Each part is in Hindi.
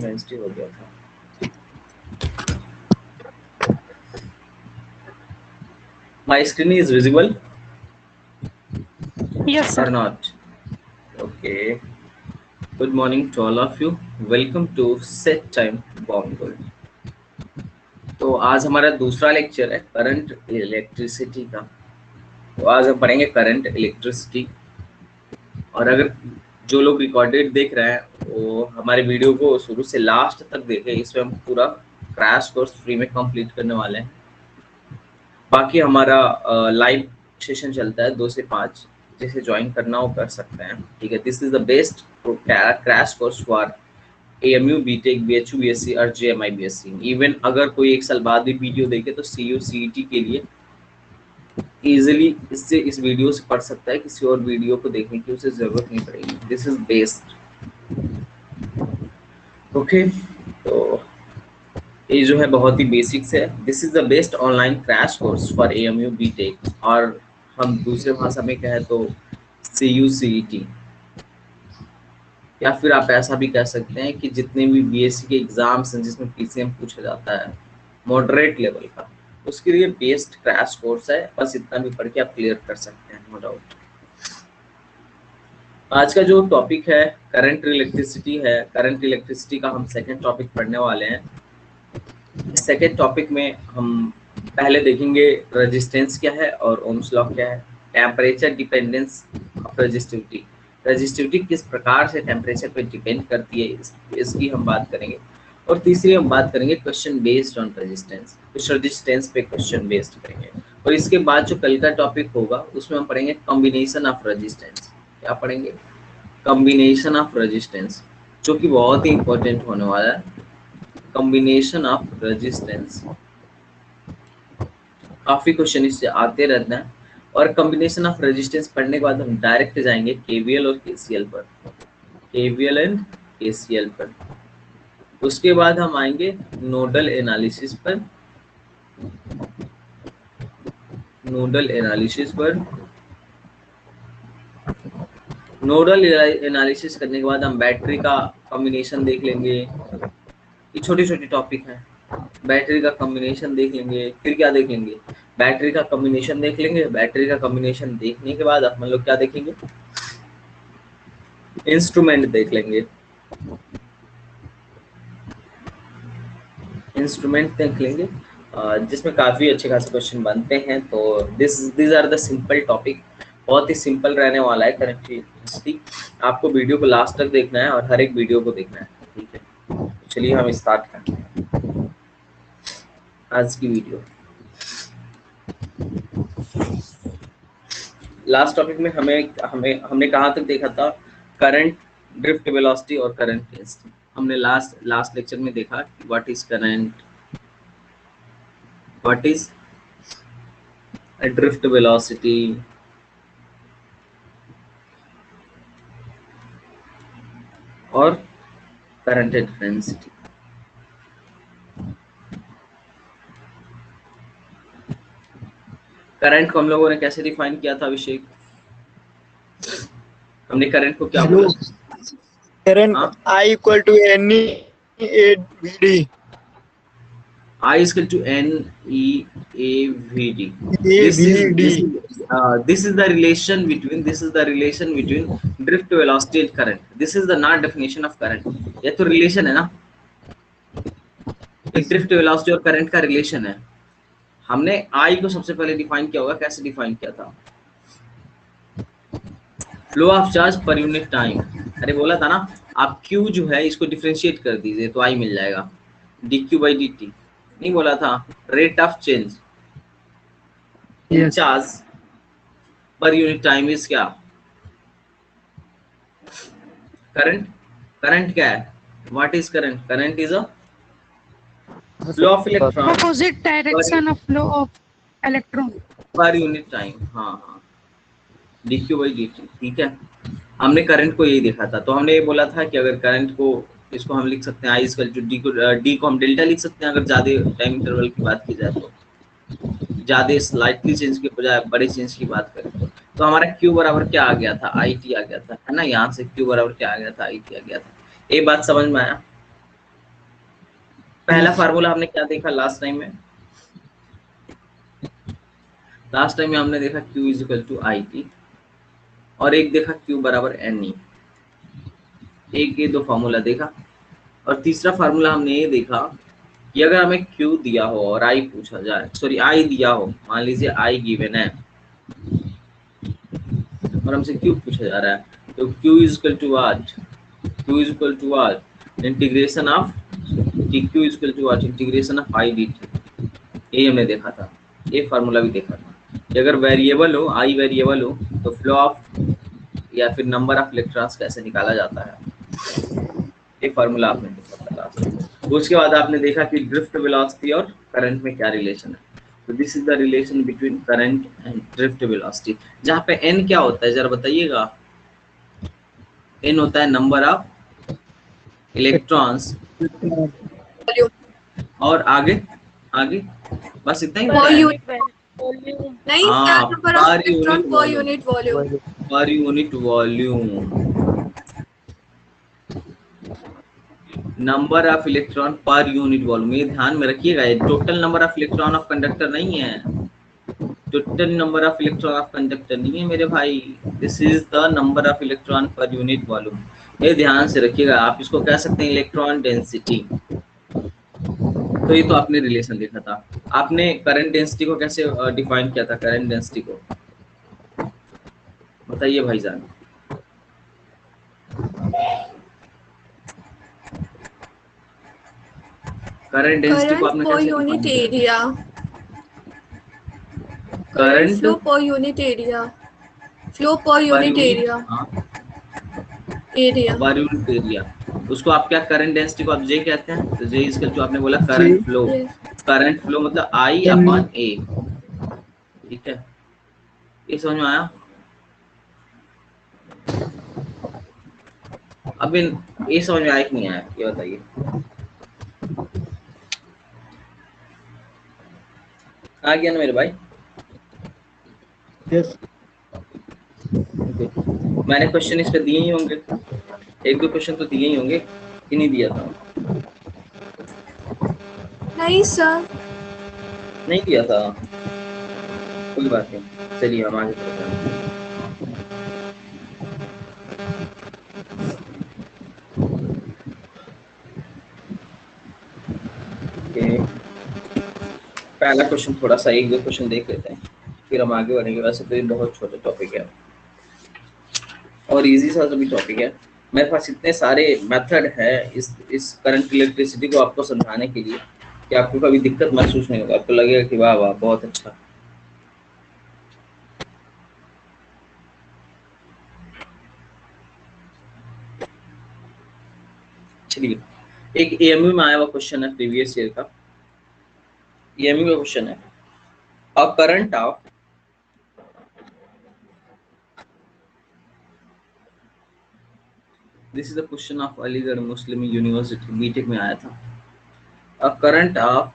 वेंसडे हो गया था। My screen is visible Yes, sir. or not? Okay. Good morning to all of you. Welcome to Set Time Bomb Gold. तो आज हमारा दूसरा लेक्चर है करंट इलेक्ट्रिसिटी का। तो आज हम पढ़ेंगे करंट इलेक्ट्रिसिटी। और अगर जो लोग रिकॉर्डेड देख रहे हैं वो हमारे वीडियो को शुरू से लास्ट तक देखें। इसमें हम पूरा क्रैश कोर्स फ्री में कंप्लीट करने वाले हैं। बाकी हमारा लाइव सेशन चलता है 2 से 5, जिसे ज्वाइन करना हो कर सकते हैं। ठीक है, this is the best crash course for AMU BTech BHU BSc और JMI BSc। इवन अगर कोई 1 साल बाद भी वीडियो देखे तो CU CET के लिए इजीली इससे इस वीडियो से पढ़ सकता है। किसी और वीडियो को देखने की उसे जरूरत नहीं पड़ेगी। This is best. ओके, तो ये जो है बहुत ही बेसिक्स है। This is the best online crash course for AMU BTech, और हम दूसरे भाषा में कहें तो CU CET, या फिर आप ऐसा भी कह सकते हैं कि जितने भी BSc के एग्जाम्स हैं जिसमें PCM पूछा जाता है मॉडरेट लेवल का, उसके लिए बेस्ट क्रैश कोर्स है। बस इतना भी पढ़ के आप क्लियर कर सकते हैं, नो डाउट। आज का जो टॉपिक है करंट इलेक्ट्रिसिटी है। करंट इलेक्ट्रिसिटी का हम सेकंड टॉपिक पढ़ने वाले हैं। इस सेकंड टॉपिक में हम पहले देखेंगे रेजिस्टेंस क्या है और ओम्स लॉ क्या है। Temperature dependence of resistivity, resistivity किस प्रकार से टेम्परेचर पे डिपेंड करती है, इसकी हम बात करेंगे। और तीसरी हम बात करेंगे क्वेश्चन बेस्ड ऑन रेजिस्टेंस, कुछ रेजिस्टेंस पे क्वेश्चन बेस्ड करेंगे। और इसके बाद जो कल का टॉपिक होगा उसमें हम पढ़ेंगे कॉम्बिनेशन ऑफ रेजिस्टेंस। क्या पढ़ेंगे? कॉम्बिनेशन ऑफ रेजिस्टेंस, जो कि बहुत ही इंपॉर्टेंट होने वाला है। कॉम्बिनेशन ऑफ रेजिस्टेंस, काफी क्वेश्चन इससे आते रहते हैं। और कॉम्बिनेशन ऑफ रेजिस्टेंस पढ़ने के बाद हम डायरेक्ट जाएंगे KVL और KCL पर, KVL एंड KCL पर। उसके बाद हम आएंगे नोडल एनालिसिस पर, नोडल एनालिसिस पर। नोडल एनालिसिस करने के बाद हम बैटरी का कॉम्बिनेशन देख लेंगे। ये छोटे छोटे टॉपिक हैं। बैटरी का कॉम्बिनेशन देख लेंगे, फिर क्या देख लेंगे? बैटरी का कॉम्बिनेशन देख लेंगे। बैटरी का कॉम्बिनेशन देखने के बाद हम लोग क्या देखेंगे? इंस्ट्रूमेंट देख लेंगे। इंस्ट्रूमेंट देख लेंगे जिसमें काफी अच्छे खासे क्वेश्चन बनते हैं। तो this are the simple topic, बहुत ही सिंपल रहने वाला है करंट इलेक्ट्रिसिटी। आपको वीडियो को लास्ट तक देखना है और हर एक वीडियो को देखना है। ठीक है, तो चलिए हम स्टार्ट करते हैं आज की वीडियो। लास्ट टॉपिक में हमने कहाँ तक देखा था? करंट, ड्रिफ्ट वेलोसिटी और करंट डेंसिटी। हमने लास्ट लेक्चर में देखा कि what is current, what is drift velocity, और करंट डेंसिटी। करंट को हम लोगों ने कैसे डिफाइन किया था अभिषेक? हमने करंट को क्या बोला? करंट हाँ, I equal to NE VD. I is equal to NEAVD. AVD. This is the relation between drift velocity and current. This is the not definition of current. ये तो relation है ना, ड्रिफ्ट वेलोसिटी और करंट का रिलेशन है। हमने I को सबसे पहले डिफाइन किया होगा। कैसे डिफाइन किया था? Flow of charge per unit time. अरे बोला था ना, आप Q जो है इसको डिफरेंशिएट कर दीजिए तो I मिल जाएगा, dQ/dt। नहीं बोला था? Rate of change in Yes. Charge per unit time is क्या? करंट। करंट क्या है? What is current? Current is a flow of electron Opposite direction of flow of electron. Per unit time. हाँ हाँ, dQ/dt। ठीक है, हमने करंट को यही देखा था। तो हमने ये बोला था कि अगर करंट को, इसको हम लिख सकते हैं I इक्वल टू D को हम डेल्टा लिख सकते हैं अगर ज्यादा टाइम इंटरवल की बात की जाए तो, ज्यादा स्लाइटली चेंज के बजाय बड़े चेंज की बात करें तो हमारा Q बराबर क्या आ गया था? IT आ गया था, है ना। यहाँ से Q बराबर क्या आ गया था? IT आ गया था। ये बात समझ में आया? पहला फार्मूला हमने क्या देखा लास्ट टाइम में? लास्ट टाइम में हमने देखा Q is equal to I T, और एक देखा Q बराबर एन ई। एक ये दो फार्मूला देखा, और तीसरा फार्मूला हमने ये देखा कि अगर हमें Q दिया हो और I पूछा जाए, सॉरी I दिया हो, मान लीजिए I गिवन है और हमसे Q पूछा जा रहा है, तो Q is equal to what? Q is equal to what? Integration of Q is equal to what? Integration of I dt। ये हमने देखा था, ये फार्मूला भी देखा था कि अगर वेरिएबल हो, I वेरिएबल हो, तो फ्लो ऑफ या फिर नंबर ऑफ इलेक्ट्रॉन्स कैसे निकाला जाता है। ये फार्मूला आपने देखा था लास्ट। उसके बाद आपने देखा कि ड्रिफ्ट वेलोसिटी और करंट में क्या रिलेशन है। तो this is the relation between current and drift velocity. जहाँ पे n क्या होता है जरा बताइएगा? n होता है नंबर ऑफ इलेक्ट्रॉन्स, और आगे आगे बस इतना ही होता है। नहीं सर, हाँ, नंबर ऑफ पर इलेक्ट्रॉन यूनिट पर volume, unit volume. Per unit volume, number of electron per unit volume. ये ध्यान में रखिएगा, ये total number of electron of conductor नहीं है, total number of electron of conductor नहीं है मेरे भाई, this is the number of electron per unit volume. ये ध्यान से रखिएगा। आप इसको कह सकते हैं इलेक्ट्रॉन डेंसिटी। तो ये तो आपने रिलेशन देखा था। आपने करंट डेंसिटी को कैसे डिफाइन किया था? करंट डेंसिटी को बताइए भाईजान। करंट डेंसिटी को करंट आपने पर कैसे यूनिट डिफाइन किया? Area, current current flow per unit area, flow पर पर यूनिट यूनिट, एरिया, हाँ, एरिया। Per unit area. उसको आप क्या, करंट डेंसिटी को आप जे कहते हैं। तो जे इसका जो आपने बोला जी current flow, yes. Current flow मतलब आई एन अपॉन ए। ठीक है, ये समझ में आया? अब ये समझ में आया कि नहीं आया, ये बताइए। आ गया ना मेरे भाई? Yes Okay. मैंने क्वेश्चन इस पे दिए ही होंगे, एक दो क्वेश्चन तो दिए ही होंगे कि नहीं दिया था? नहीं सर, नहीं दिया था, कोई बात नहीं, चलिए हम आगे बढ़ते हैं। Okay. पहला क्वेश्चन थोड़ा सा, एक दो क्वेश्चन देख लेते हैं, फिर हम आगे बढ़ेंगे। वैसे तो ये बहुत छोटा टॉपिक है और इजी सा भी टॉपिक है। मेरे पास इतने सारे मेथड है इस करंट इलेक्ट्रिसिटी को आपको समझाने के लिए कि आपको कभी दिक्कत महसूस नहीं होगा। आपको लगेगा कि वाह वाह बहुत अच्छा। चलिए, एक एएमयू में आया हुआ क्वेश्चन है प्रीवियस ईयर का। एएमयू का क्वेश्चन है, a current of this is the question of Aligarh Muslim University, B Tech में आया था। अ करंट ऑफ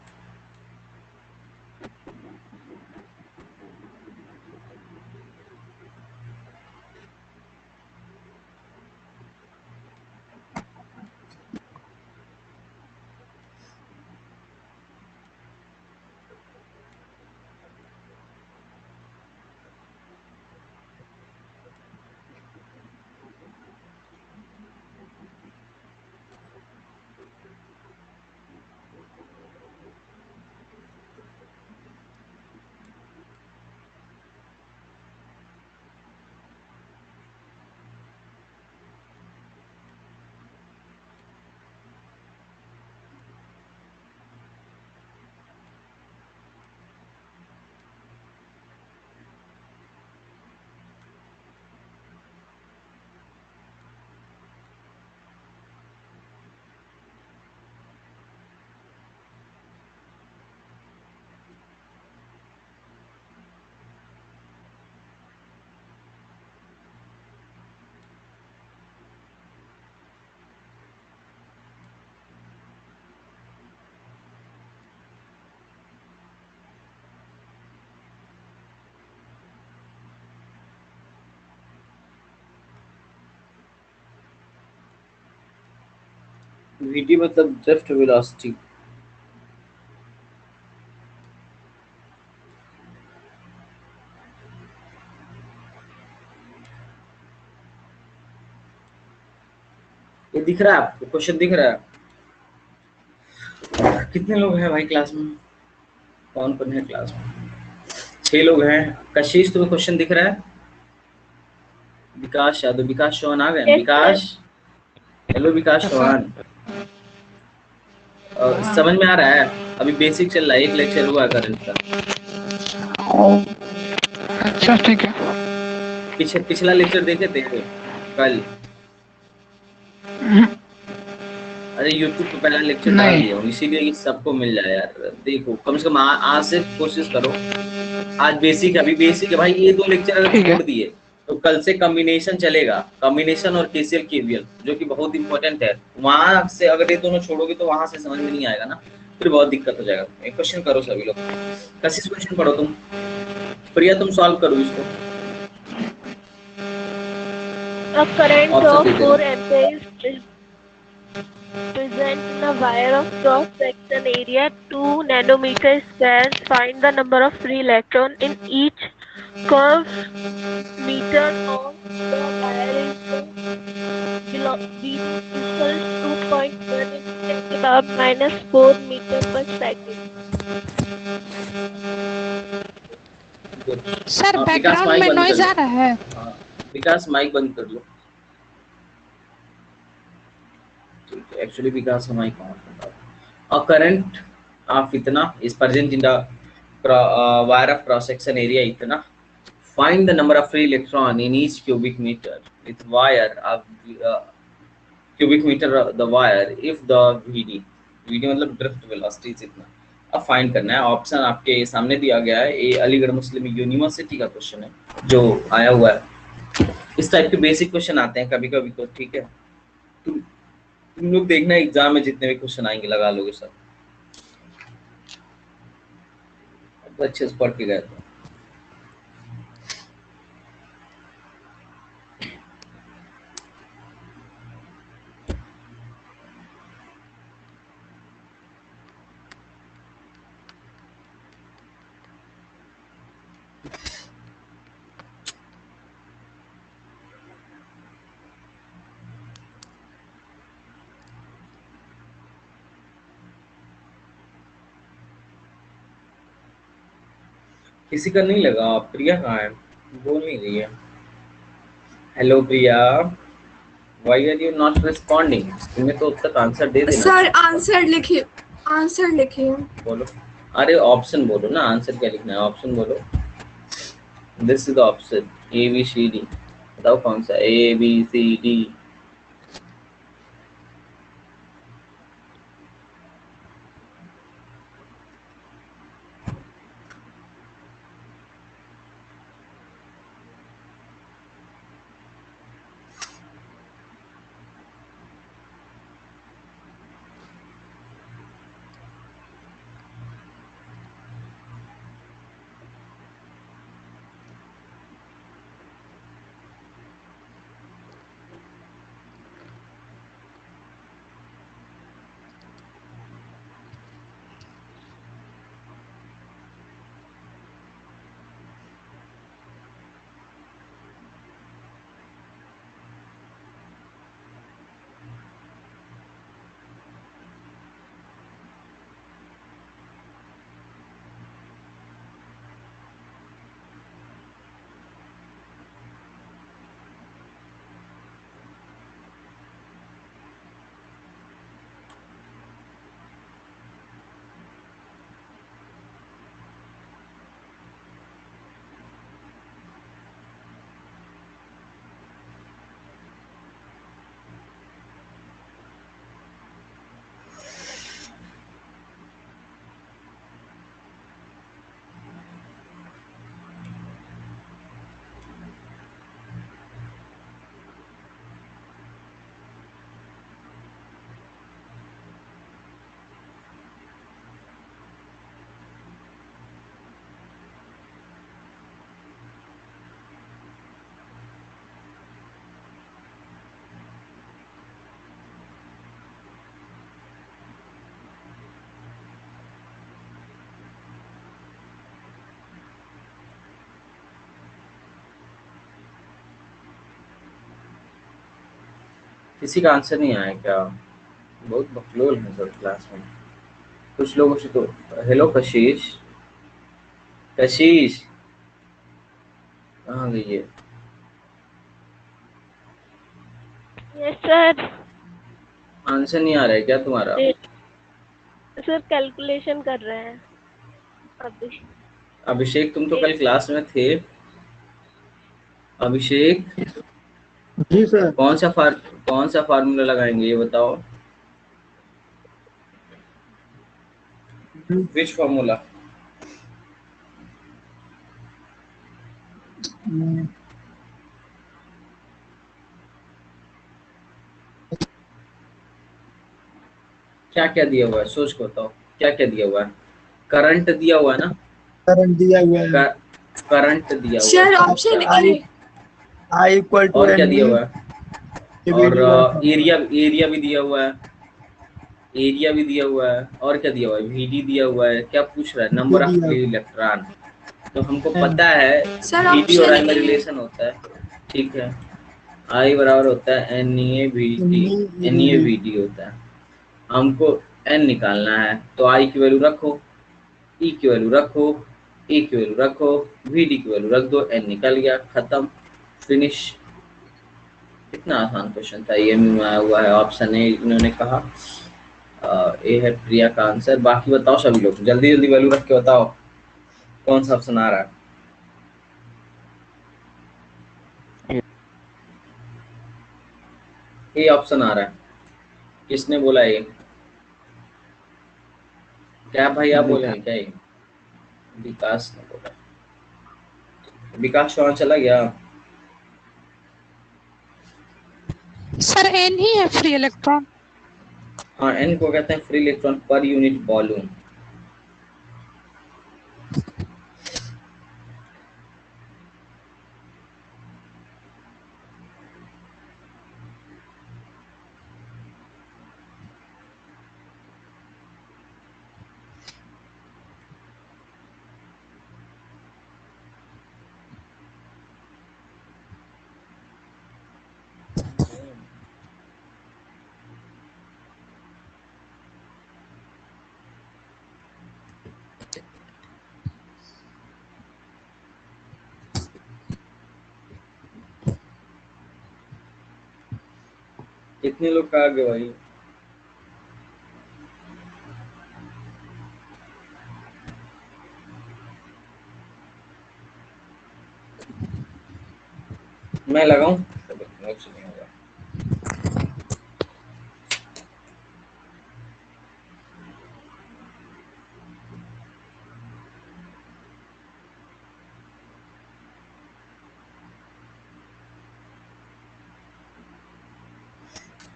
वीटी मतलब ड्रिफ्ट वेलोसिटी। दिख रहा है आपको? क्वेश्चन दिख रहा है? कितने लोग हैं भाई क्लास में? कौन कौन है क्लास में? 6 लोग हैं। कशिश, तुम्हें क्वेश्चन दिख रहा है? विकास यादव, विकास चौहान आ गए? Yes, विकास, हेलो विकास चौहान। समझ में आ रहा है? अभी बेसिक चल रहा है, एक लेक्चर हुआ करंट का। अच्छा ठीक है। पिछला लेक्चर देखे थे कल? अरे यूट्यूब पे पहला लेक्चर डाल नहीं। दिया हूँ, इसीलिए कि सबको मिल जाए यार। देखो कम से कम आज से कोशिश करो। आज बेसिक है, अभी बेसिक है भाई। ये 2 लेक्चर अगर ठीक है। छोड़ दिए तो कल से कॉम्बिनेशन चलेगा, कॉम्बिनेशन और केसीएल केवीएल, जो कि बहुत इंपॉर्टेंट है। वहां से अगर ये दोनों छोड़ोगे तो वहां से समझ में नहीं आएगा ना, फिर बहुत दिक्कत हो जाएगा। एक क्वेश्चन करो सभी लोग। कशिश क्वेश्चन पढ़ो तुम। प्रिया तुम सॉल्व करो इसको। a current ऑप्शन of दे दे 4 रहा amperes is present in a wire of cross-section area 2 nanometer square. Find the number of free electron in each curved meter of the wire is the BD equals 2.1 into 10 to the power minus 4 meter per second. Good. Sir Vikas background mic में बंद कर नॉइज लो। आ रहा है। हाँ, विकास माइक बंद कर लो। ठीक है, एक्चुअली विकास का माइक ऑन है। A current of इतना is present in the wire of cross section area इतना. Find the number of free electron in each cubic meter with wire of uh, cubic meter the wire if the VD मतलब drift velocity इतना. अब फाइंड करना है। ऑप्शन आपके सामने दिया गया है। ये अलीगढ़ मुस्लिम यूनिवर्सिटी का क्वेश्चन है जो आया हुआ है। इस टाइप के बेसिक क्वेश्चन आते हैं कभी कभी तो, ठीक है। तुम लोग देखना एग्जाम में जितने भी क्वेश्चन आएंगे लगा लोगे सब। तो अच्छे से पढ़ के गए थे। किसी का नहीं लगा? प्रिया कहाँ है? बोल नहीं रही है। Hello Priya, why are you not responding? तुम्हें तो अब तक आंसर दे देना सर चाहिए। आंसर लिखिए, आंसर लिखिए। बोलो। अरे ऑप्शन बोलो ना, आंसर क्या लिखना है? ऑप्शन बोलो। This is the option A B C D. बताओ कौन सा? A B C D. किसी का आंसर नहीं आया क्या? बहुत बकलोल है सर क्लास में। कुछ लोगों से तो हेलो कशिश, कशिश कहाँ गई है? Yes sir. आंसर नहीं आ रहा है क्या तुम्हारा? सर कैलकुलेशन कर रहे हैं अभी। अभिषेक तुम तो कल क्लास में थे। अभिषेक जी सर। कौन सा फार्मूला लगाएंगे ये बताओ। विच फार्मूला? क्या क्या दिया हुआ है सोच के बताओ, क्या क्या दिया हुआ है? करंट दिया हुआ है ना? करंट दिया हुआ है। करंट दिया हुआ सर है। Option A. I equal to और क्या एन दिया हुआ है? और वी एरिया भी दिया हुआ है। एरिया भी दिया हुआ है। और क्या दिया हुआ है? वीडी दिया हुआ है। क्या पूछ रहा है? नंबर ऑफ दिया इलेक्ट्रॉन। तो हमको है। पता है सर वीडी और ऑप्शन आई में ए। रिलेशन होता है। ठीक है, आई बराबर होता है N E A V D. N E A V D होता है। हमको एन निकालना है तो आई की वैल्यू रखो, ई की वैल्यू रखो, ए की वैल्यू रखो, वी डी की वैल्यू रख दो, एन निकल गया, खत्म, फिनिश। कितना आसान क्वेश्चन था ये में आया हुआ है ऑप्शन ए इन्होंने कहा। ए है प्रिया का आंसर। बाकी बताओ सभी लोग जल्दी जल्दी वैल्यू रख के बताओ कौन सा ऑप्शन आ रहा है। ए ऑप्शन आ रहा है। किसने बोला ए? क्या भाई आप बोले हैं क्या ये? विकास ने बोला। विकास वहां चला गया। सर एन ही है फ्री इलेक्ट्रॉन। हाँ, एन को कहते हैं free electron per unit volume. कितने लोग का आगे भाई? मैं लगाऊं? मुझसे नहीं होगा।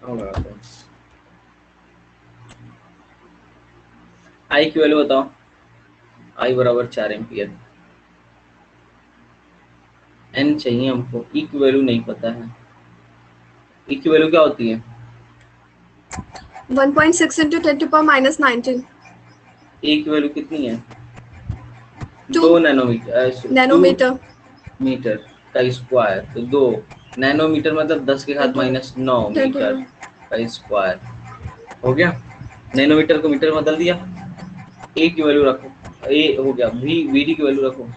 हाँ, लगाता हूं। आई की वैल्यू बताओ। आई बराबर 4 एम्पियर। एन चाहिए हमको, ई की वैल्यू नहीं पता है। ई की वैल्यू क्या होती है? 1.6 into 10 to power minus 19। ए की वैल्यू कितनी है? 2 2 नैनोमीटर। नैनोमीटर। 2 मीटर का स्क्वायर तो 2 नैनोमीटर मतलब 10 के घात माइनस 9 मीटर का स्क्वायर हो गया। नैनोमीटर को मीटर में बदल दिया। ए की वैल्यू रखो, ए हो गया। वी डी की वैल्यू रखो।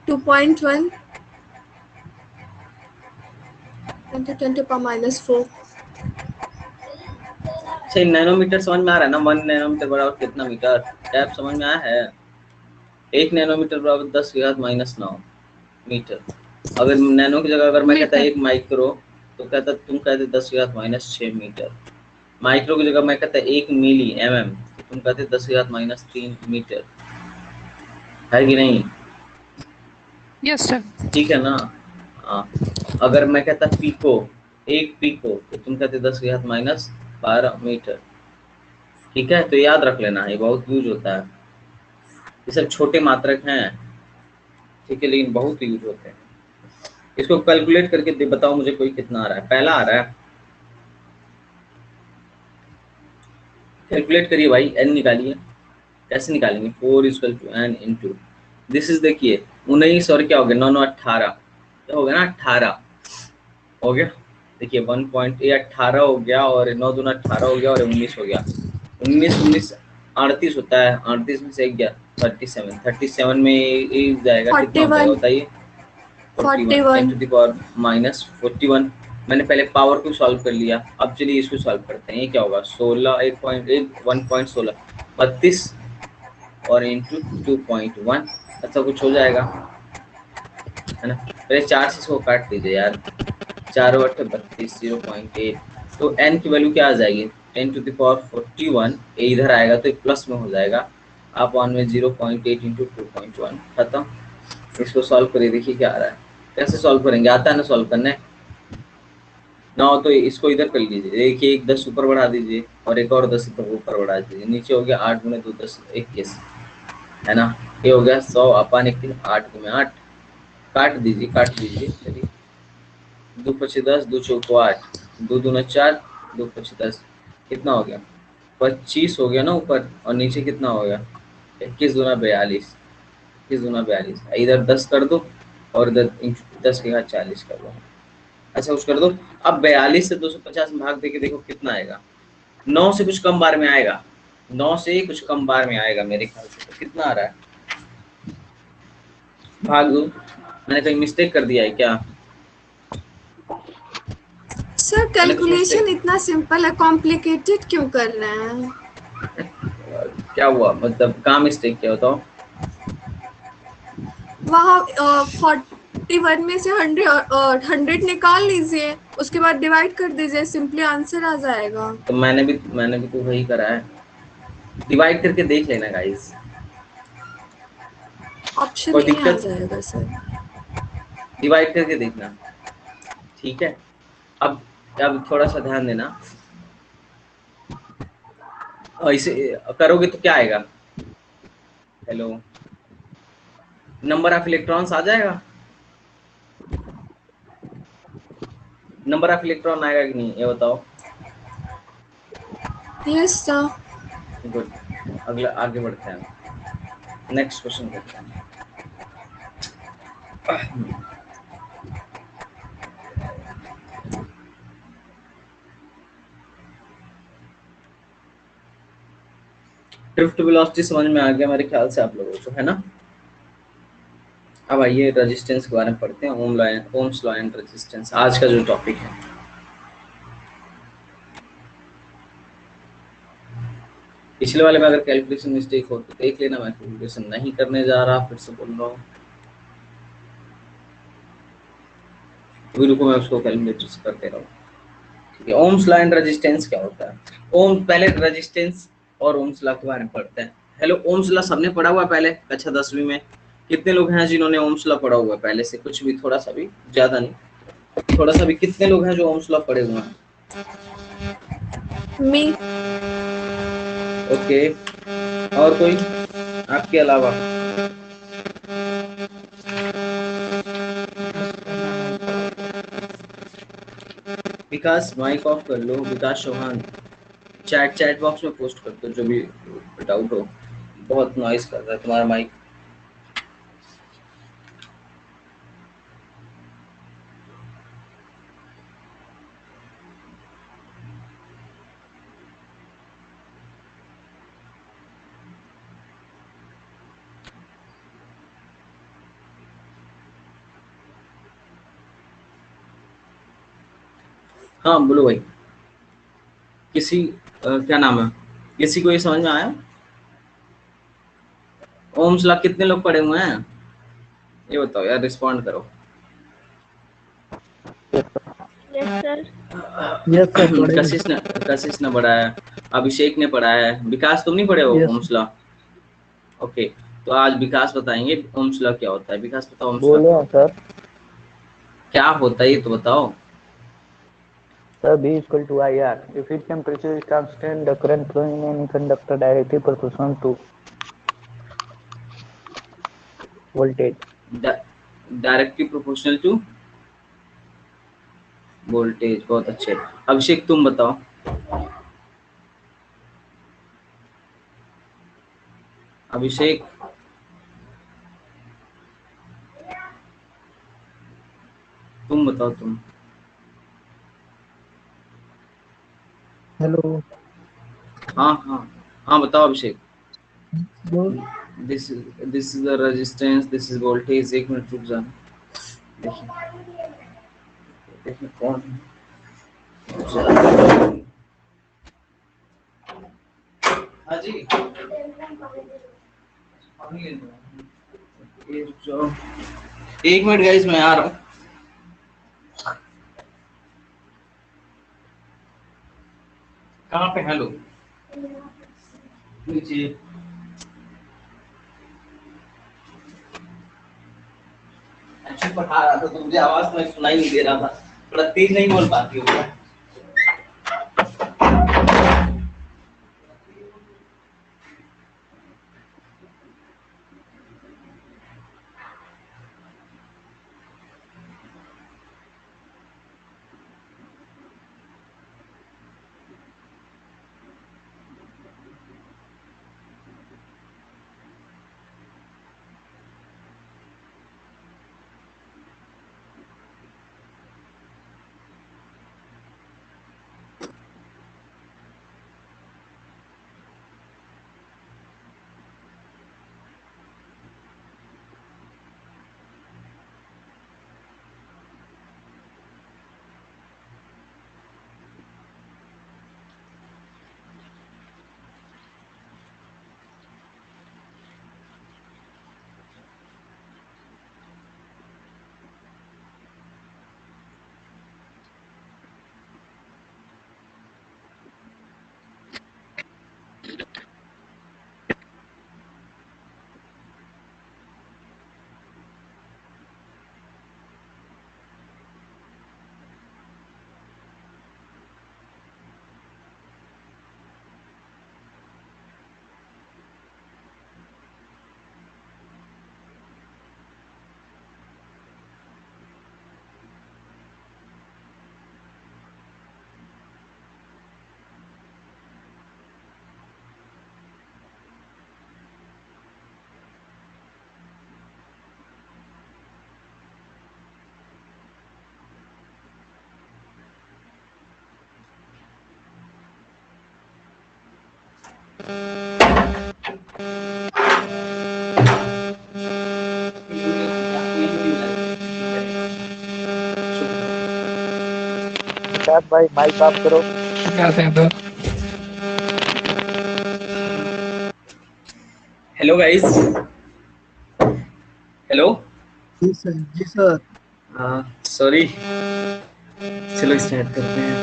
2.1 into 10 to power minus 4। सही, नैनोमीटर समझ में आ रहा है ना? 1 नैनोमीटर बराबर कितना मीटर? टैप समझ में आया है? 1 नैनोमीटर बराबर 10 के घात माइनस 9 मीटर। अगर नैनो की जगह अगर मैं कहता 1 माइक्रो तो कहता तुम कहते 10 के घात माइनस 6 मीटर। माइक्रो की जगह मैं कहता 1 मिली एम तो तुम कहते 10 के घात माइनस 3 मीटर। है कि नहीं? Yes sir. ठीक है ना? हाँ। अगर मैं कहता पीको, 1 पीको तो तुम कहते 10 के घात माइनस 12 मीटर। ठीक है, तो याद रख लेना, ये बहुत यूज होता है। ये सब छोटे मात्रक हैं, ठीक है, लेकिन बहुत यूज होते हैं। इसको कैलकुलेट करके बताओ मुझे कोई कितना आ रहा है। पहला आ रहा है, कैलकुलेट करिए भाई, एन निकालिए। कैसे निकालेंगे? 4 equal to N into this is, देखिए 19 और क्या हो गया 9 9 18, क्या हो गया ना 18 हो गया। देखिए 1 ये 18 हो गया और 9 दूना 18 हो गया और 19 हो गया। 19 38 होता है, 38 में से एक गया 37 में ये जाएगा, कितना हो जाएगा 41 बताइए? 41 10 41 टू द पावर माइनस 41। मैंने पहले पावर को सॉल्व कर लिया, अब चलिए इसको सॉल्व करते हैं। ये क्या होगा 16 1.16 32 और इंटू 2.1 ऐसा कुछ हो जाएगा, है ना? पहले 4 से इसको काट दीजिए यार, 4 और 32 0.8। तो n की वैल्यू क्या आ जाएगी 10 टू द पावर 41। ये इधर आएगा तो प्लस में हो जाएगा, आप 1 में 0.8 इंटू 2.1 खत्म। इसको सॉल्व करिए, देखिए क्या आ रहा है। कैसे सॉल्व करेंगे, आता है ना सॉल्व करने? ना हो तो इसको इधर कर लीजिए, देखिए एक 10 ऊपर बढ़ा दीजिए और एक और 10 इधर ऊपर बढ़ा दीजिए, नीचे हो गया 8 गुणे 2 10 21, है ना? ये हो गया 100 अपन 21 8 गुणे 8, काट दीजिए चलिए। 2 पचे 10, 2 चौको 8, 2 दूना 4, 2 पचे 10, कितना हो गया 25 हो गया ना ऊपर, और नीचे कितना हो गया 21 दूना 42, 21 दूना 42। इधर 10 कर दो और इधर 10 के बाद 40 कर दो, ऐसा कुछ कर दो। अब 42 से 250 में भाग देके देखो कितना आएगा, 9 से कुछ कम बार में आएगा, 9 से कुछ कम बार में आएगा मेरे ख्याल से। तो कितना आ रहा है, भाग दो। मैंने कहीं मिस्टेक कर दिया है क्या? सर मैंने कुछ कैलकुलेशन मिस्टेक, इतना सिंपल है, कॉम्प्लिकेटेड क्यों कर रहे हैं? क्या हुआ मतलब कहाँ मिस्टेक किया बताओ? वहाँ 41 में से 100 निकाल लीजिए, उसके बाद डिवाइड कर दीजिए, सिंपली आंसर आ जाएगा। तो मैंने भी तो वही करा है, डिवाइड करके देख लेना गाइस, ऑप्शन कोई ए आ दिक्कत? जाएगा सर। डिवाइड करके देखना, ठीक है? अब थोड़ा सा ध्यान देना, ऐसे करोगे तो क्या आएगा, हेलो, नंबर ऑफ इलेक्ट्रॉन्स आ जाएगा, नंबर ऑफ इलेक्ट्रॉन आएगा कि नहीं ये बताओ? Yes sir. गुड, अगला आगे बढ़ते हैं, नेक्स्ट क्वेश्चन करते हैं। ड्रिफ्ट वेलोसिटी समझ में आ गया मेरे ख्याल से आप लोगों को, है ना? अब आइए रेजिस्टेंस के बारे में पढ़ते हैं, ओम्स लॉ एंड रेजिस्टेंस आज का जो टॉपिक है। पिछले वाले में अगर कैलकुलेशन मिस्टेक हो तो देख लेना, मैं कैलकुलेशन नहीं करने जा रहा, फिर से बोल रहा हूँ। अभी रुको, मैं उसको कैलकुलेटर से करते रहूँ, ठीक है? ओम्स लॉ एंड रेजिस्टेंस क्या होता है? ओम पहले रेजिस्टेंस और ओम्स लॉ के बारे में पढ़ते हैं। हेलो, ओम्स लॉ सबने पढ़ा हुआ है पहले कक्षा 10वीं में? कितने लोग हैं जिन्होंने ओम्स लॉ पढ़ा हुआ है पहले से? कुछ भी, थोड़ा सा भी, ज्यादा नहीं, थोड़ा सा भी। कितने लोग हैं जो ओम्स लॉ पढ़े हुए हैं? मी। ओके, और कोई आपके अलावा? विकास माइक ऑफ कर लो, विकास चौहान, चैट बॉक्स में पोस्ट कर दो जो भी डाउट हो। बहुत नॉइस कर रहा है तुम्हारा माइक। हाँ बोलो भाई, किसी क्या नाम है, किसी को ये समझ में आया? ओम्स लॉ कितने लोग पढ़े हुए हैं ये बताओ यार, रिस्पॉन्ड करो। Yes, sir. यस सर पढ़े हैं। कशिश ने पढ़ा है, अभिषेक ने पढ़ा है, विकास तुम नहीं पढ़े हो यस ओम्स लॉ? ओके, तो आज विकास बताएंगे ओम्स लॉ क्या होता है। विकास बताओ ओम्स लॉ बोले क्या हैं होता है? सर। क्या होता है ये तो बताओ। Sir, B equal to IR. If it temperature is constant, the current flowing in any conductor directly proportional to voltage. Directly proportional to voltage, बहुत अच्छे। अभिषेक तुम बताओ। अभिषेक, तुम बताओ तुम। हेलो। हाँ हाँ हाँ, बताओ अभिषेक। वो this is the resistance, this is voltage. एक मिनट रुक जाना, देखिए देखिए कौन है। हाँ जी, पानी ले लो। ये रुक जाओ, एक मिनट गाइस, मैं आ रहा हूँ। कहाँ पे? हेलो, नीचे। एक्चुअली पढ़ा रहा था तो मुझे आवाज में सुनाई नहीं दे रहा था, थोड़ा तेज नहीं बोल पाती हूँ। सिद्धार्थ भाई माइक ऑफ करो। Hello guys, hello. जी सर, जी सर। सॉरी, चलो स्टार्ट करते हैं।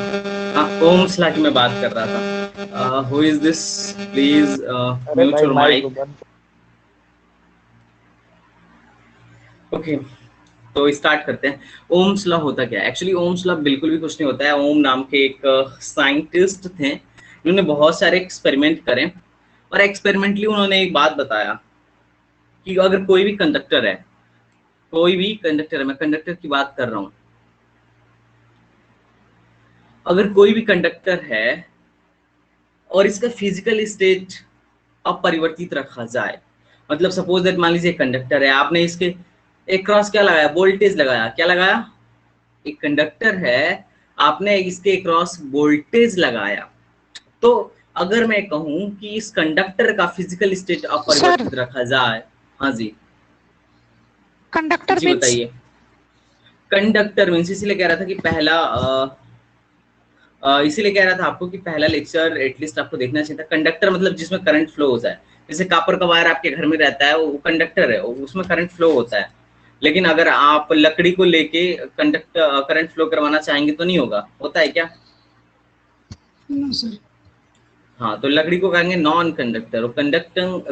हाँ, ओम सला की मैं बात कर रहा था। Who is this? प्लीज अरे म्यूट भाई योर माइक माइक। बंद। ओके, तो स्टार्ट करते हैं। ओम्स लॉ होता क्या है? एक्चुअली ओम्स लॉ बिल्कुल भी कुछ नहीं होता है। ओम नाम के एक साइंटिस्ट थे, उन्होंने बहुत सारे एक्सपेरिमेंट करे और एक्सपेरिमेंटली उन्होंने एक बात बताया कि अगर कोई भी कंडक्टर है, कोई भी कंडक्टर है, मैं कंडक्टर की बात कर रहा हूँ, अगर कोई भी कंडक्टर है और इसका फिजिकल स्टेट अपरिवर्तित रखा जाए, मतलब सपोज दैट मान लीजिए कंडक्टर है, आपने इसके एक क्रॉस क्या लगाया? वोल्टेज लगाया। क्या लगाया? एक कंडक्टर है, आपने इसके क्रॉस वोल्टेज लगाया। तो अगर मैं कहूं कि इस कंडक्टर का फिजिकल स्टेट सर अपरिवर्तित रखा जाए। हाँ जी, कंडक्टर जी मीन्स बताइए। कंडक्टर मीन्स इसीलिए कह रहा था कि पहला इसीलिए कह रहा था आपको कि पहला लेक्चर एटलीस्ट आपको देखना चाहिए था। कंडक्टर मतलब जिसमें करंट फ्लो होता है। जैसे कॉपर का वायर आपके घर में रहता है, वो कंडक्टर है, उसमें करंट फ्लो होता है। लेकिन अगर आप लकड़ी को लेके करंट फ्लो करवाना चाहेंगे तो नहीं होगा। होता है क्या? No sir. हाँ, तो लकड़ी को कहेंगे नॉन कंडक्टर। और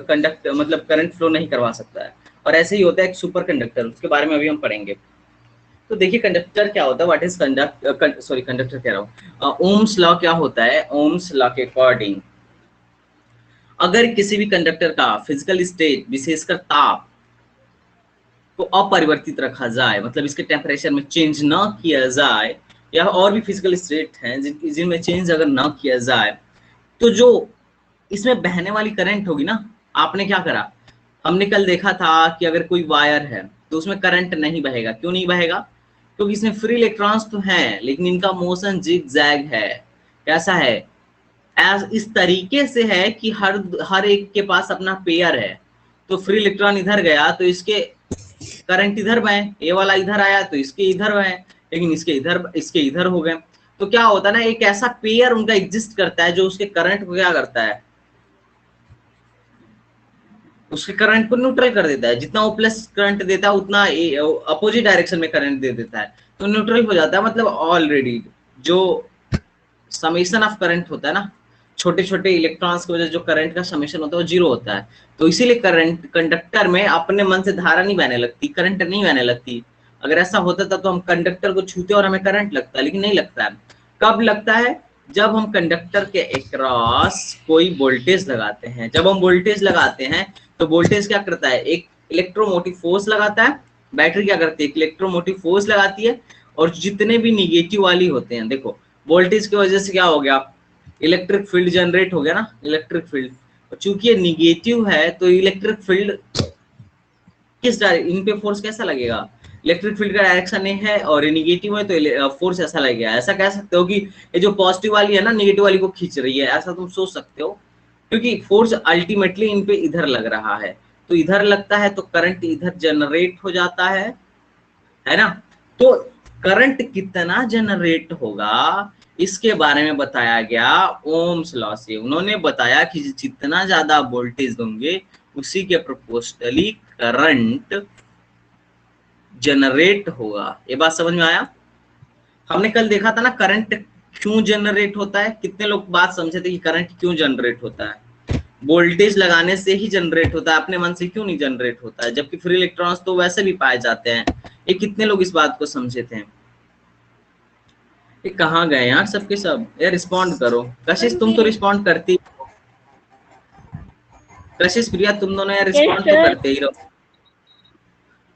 कंडक्ट मतलब करंट फ्लो नहीं करवा सकता है। और ऐसे ही होता है एक सुपर कंडक्टर, उसके बारे में अभी हम पढ़ेंगे। तो देखिए कंडक्टर क्या होता है, व्हाट इज सॉरी कंडक्टर कह रहा हूँ, ओम्स लॉ क्या होता है। ओम्स लॉ के अकॉर्डिंग अगर किसी भी कंडक्टर का फिजिकल स्टेट विशेषकर ताप को अपरिवर्तित रखा जाए, मतलब इसके टेम्परेचर में चेंज ना किया जाए, या और भी फिजिकल स्टेट हैं जिनमें चेंज अगर ना किया जाए, तो जो इसमें बहने वाली करंट होगी ना, आपने क्या करा, हमने कल देखा था कि अगर कोई वायर है तो उसमें करंट नहीं बहेगा। क्यों नहीं बहेगा? क्योंकि इसमें फ्री इलेक्ट्रॉन्स तो हैं, लेकिन इनका मोशन जिग जैग है। कैसा है? इस तरीके से है कि हर एक के पास अपना पेयर है, तो फ्री इलेक्ट्रॉन इधर गया तो इसके करंट इधर बहे, ये वाला इधर आया तो इसके इधर बहे, लेकिन इसके इधर हो गए। तो क्या होता है ना, एक ऐसा पेयर उनका एग्जिस्ट करता है जो उसके करंट को क्या करता है, उसके करंट को न्यूट्रल कर देता है। जितना वो प्लस करंट देता है उतना अपोजिट डायरेक्शन में करंट दे देता है, तो न्यूट्रल हो जाता है। मतलब ऑलरेडी जो समेशन ऑफ करंट होता है ना, छोटे छोटे इलेक्ट्रॉन्स की वजह से जो करंट का समेशन होता है वो जीरो होता है। तो इसीलिए करंट कंडक्टर में अपने मन से धारा नहीं बहने लगती, करंट नहीं बहने लगती। अगर ऐसा होता था तो हम कंडक्टर को छूते और हमें करंट लगता है, लेकिन नहीं लगता है। कब लगता है, जब हम कंडक्टर के अक्रॉस कोई वोल्टेज लगाते हैं। जब हम वोल्टेज लगाते हैं तो वोल्टेज क्या करता है, एक इलेक्ट्रोमोटिव फोर्स लगाता है। बैटरी क्या करती है, इलेक्ट्रोमोटिव फोर्स लगाती है, और जितने भी निगेटिव वाली होते हैं, देखो वोल्टेज की वजह से क्या हो गया, इलेक्ट्रिक फील्ड जनरेट हो गया ना, इलेक्ट्रिक फील्ड। और चूंकि ये निगेटिव है तो इलेक्ट्रिक फील्ड किस इन पे फोर्स कैसा लगेगा, इलेक्ट्रिक फील्ड का डायरेक्शन ये है और ये निगेटिव है तो फोर्स ऐसा लगेगा। ऐसा कह सकते हो कि ये जो पॉजिटिव वाली है ना निगेटिव वाली को खींच रही है, ऐसा तुम सोच सकते हो, क्योंकि फोर्स अल्टीमेटली इन पे इधर लग रहा है। तो इधर लगता है तो करंट इधर जनरेट हो जाता है ना। तो करंट कितना जनरेट होगा इसके बारे में बताया गया ओम्स लॉ से। उन्होंने बताया कि जितना ज्यादा वोल्टेज दोगे उसी के प्रोपोर्शनली करंट जनरेट होगा। ये बात समझ में आया। हमने कल देखा था ना करंट क्यों जनरेट होता है, कितने लोग बात समझे थे कि करंट क्यों जनरेट होता है, वोल्टेज लगाने से ही जनरेट होता है, अपने मन से क्यों नहीं जनरेट होता है, जबकि फ्री इलेक्ट्रॉन्स तो वैसे भी पाए जाते हैं। ये कितने लोग इस बात को समझे थे। ये कहाँ गए यार सबके सब, यार रिस्पॉन्ड करो। कशिश तुम तो रिस्पॉन्ड करती, कशिश प्रिया तुम दोनों यार रिस्पॉन्ड तो करते ही रहो।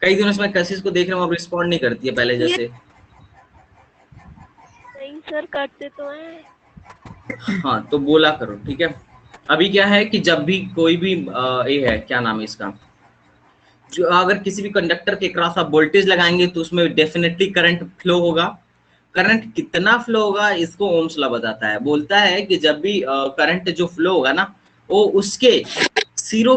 कई दिनों से मैं कशिश को देख रहा हूँ, अब रिस्पॉन्ड नहीं करती है पहले जैसे। नहीं सर करते तो हैं। हाँ तो बोला करो, ठीक है। अभी क्या है कि जब भी कोई भी ये है क्या नाम है इसका, जो अगर किसी भी कंडक्टर के क्रॉस आप वोल्टेज लगाएंगे तो उसमें डेफिनेटली करंट फ्लो होगा। करंट कितना फ्लो होगा इसको ओम्स लॉ बताता है। बोलता है कि जब भी करंट जो फ्लो होगा ना, वो उसके सिरो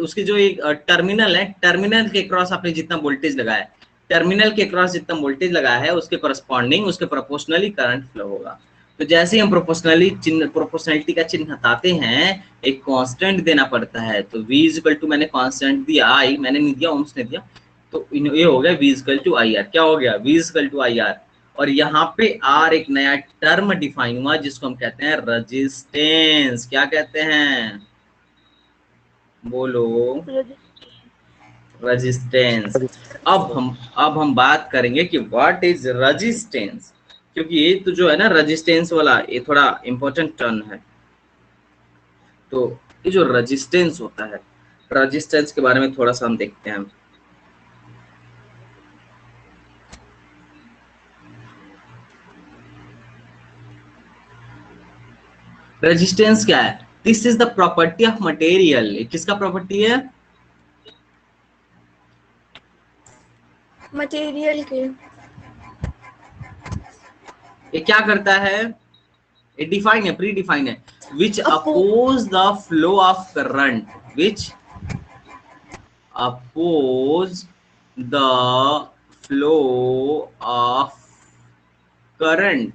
उसके जो एक टर्मिनल है, टर्मिनल के क्रॉस आपने जितना वोल्टेज लगाया है, टर्मिनल के क्रॉस जितना वोल्टेज लगाया है उसके करस्पॉन्डिंग उसके प्रोपोर्शनली करंट फ्लो होगा। तो जैसे ही हम प्रोपोर्शनलिटी का चिन्ह हटाते हैं एक कांस्टेंट देना पड़ता है। तो v इक्वल टू मैंने कांस्टेंट दिया i, मैंने नहीं दिया ओम्स ने दिया, तो ये हो गया v equal to I R. क्या हो गया, v equal to I R. और यहाँ पे r एक नया टर्म डिफाइन हुआ जिसको हम कहते हैं रेजिस्टेंस। क्या कहते हैं, बोलो, रेजिस्टेंस। अब हम बात करेंगे कि व्हाट इज रेजिस्टेंस, क्योंकि ये तो जो है ना रेजिस्टेंस वाला ये थोड़ा इंपॉर्टेंट टर्म है। तो ये जो रेजिस्टेंस होता है, रेजिस्टेंस के बारे में थोड़ा सा हम देखते हैं। रेजिस्टेंस क्या है, this is the property of material. किसका प्रॉपर्टी है, मटेरियल के। ये क्या करता है, ये डिफाइन है, प्री डिफाइन है, which oppose the flow of current, which oppose the flow of current।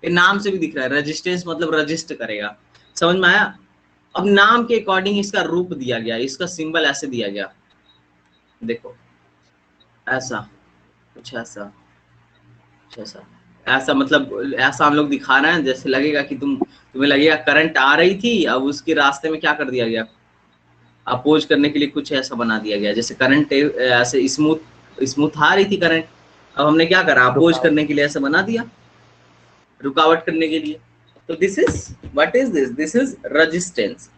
ये नाम से भी दिख रहा है, रेजिस्टेंस मतलब रजिस्ट करेगा। समझ में आया। अब नाम के अकॉर्डिंग इसका रूप दिया गया, इसका सिंबल ऐसे दिया गया, देखो ऐसा कुछ, ऐसा मतलब ऐसा हम लोग दिखा रहे हैं, जैसे लगेगा कि तुम्हें लगेगा करंट आ रही थी, अब उसके रास्ते में क्या कर दिया गया, अपोज करने के लिए कुछ ऐसा बना दिया गया। जैसे करंट ऐसे स्मूथ आ रही थी करंट, अब हमने क्या करा, अपोज करने के लिए ऐसा बना दिया, रुकावट करने के लिए। तो this is what is this is resistance.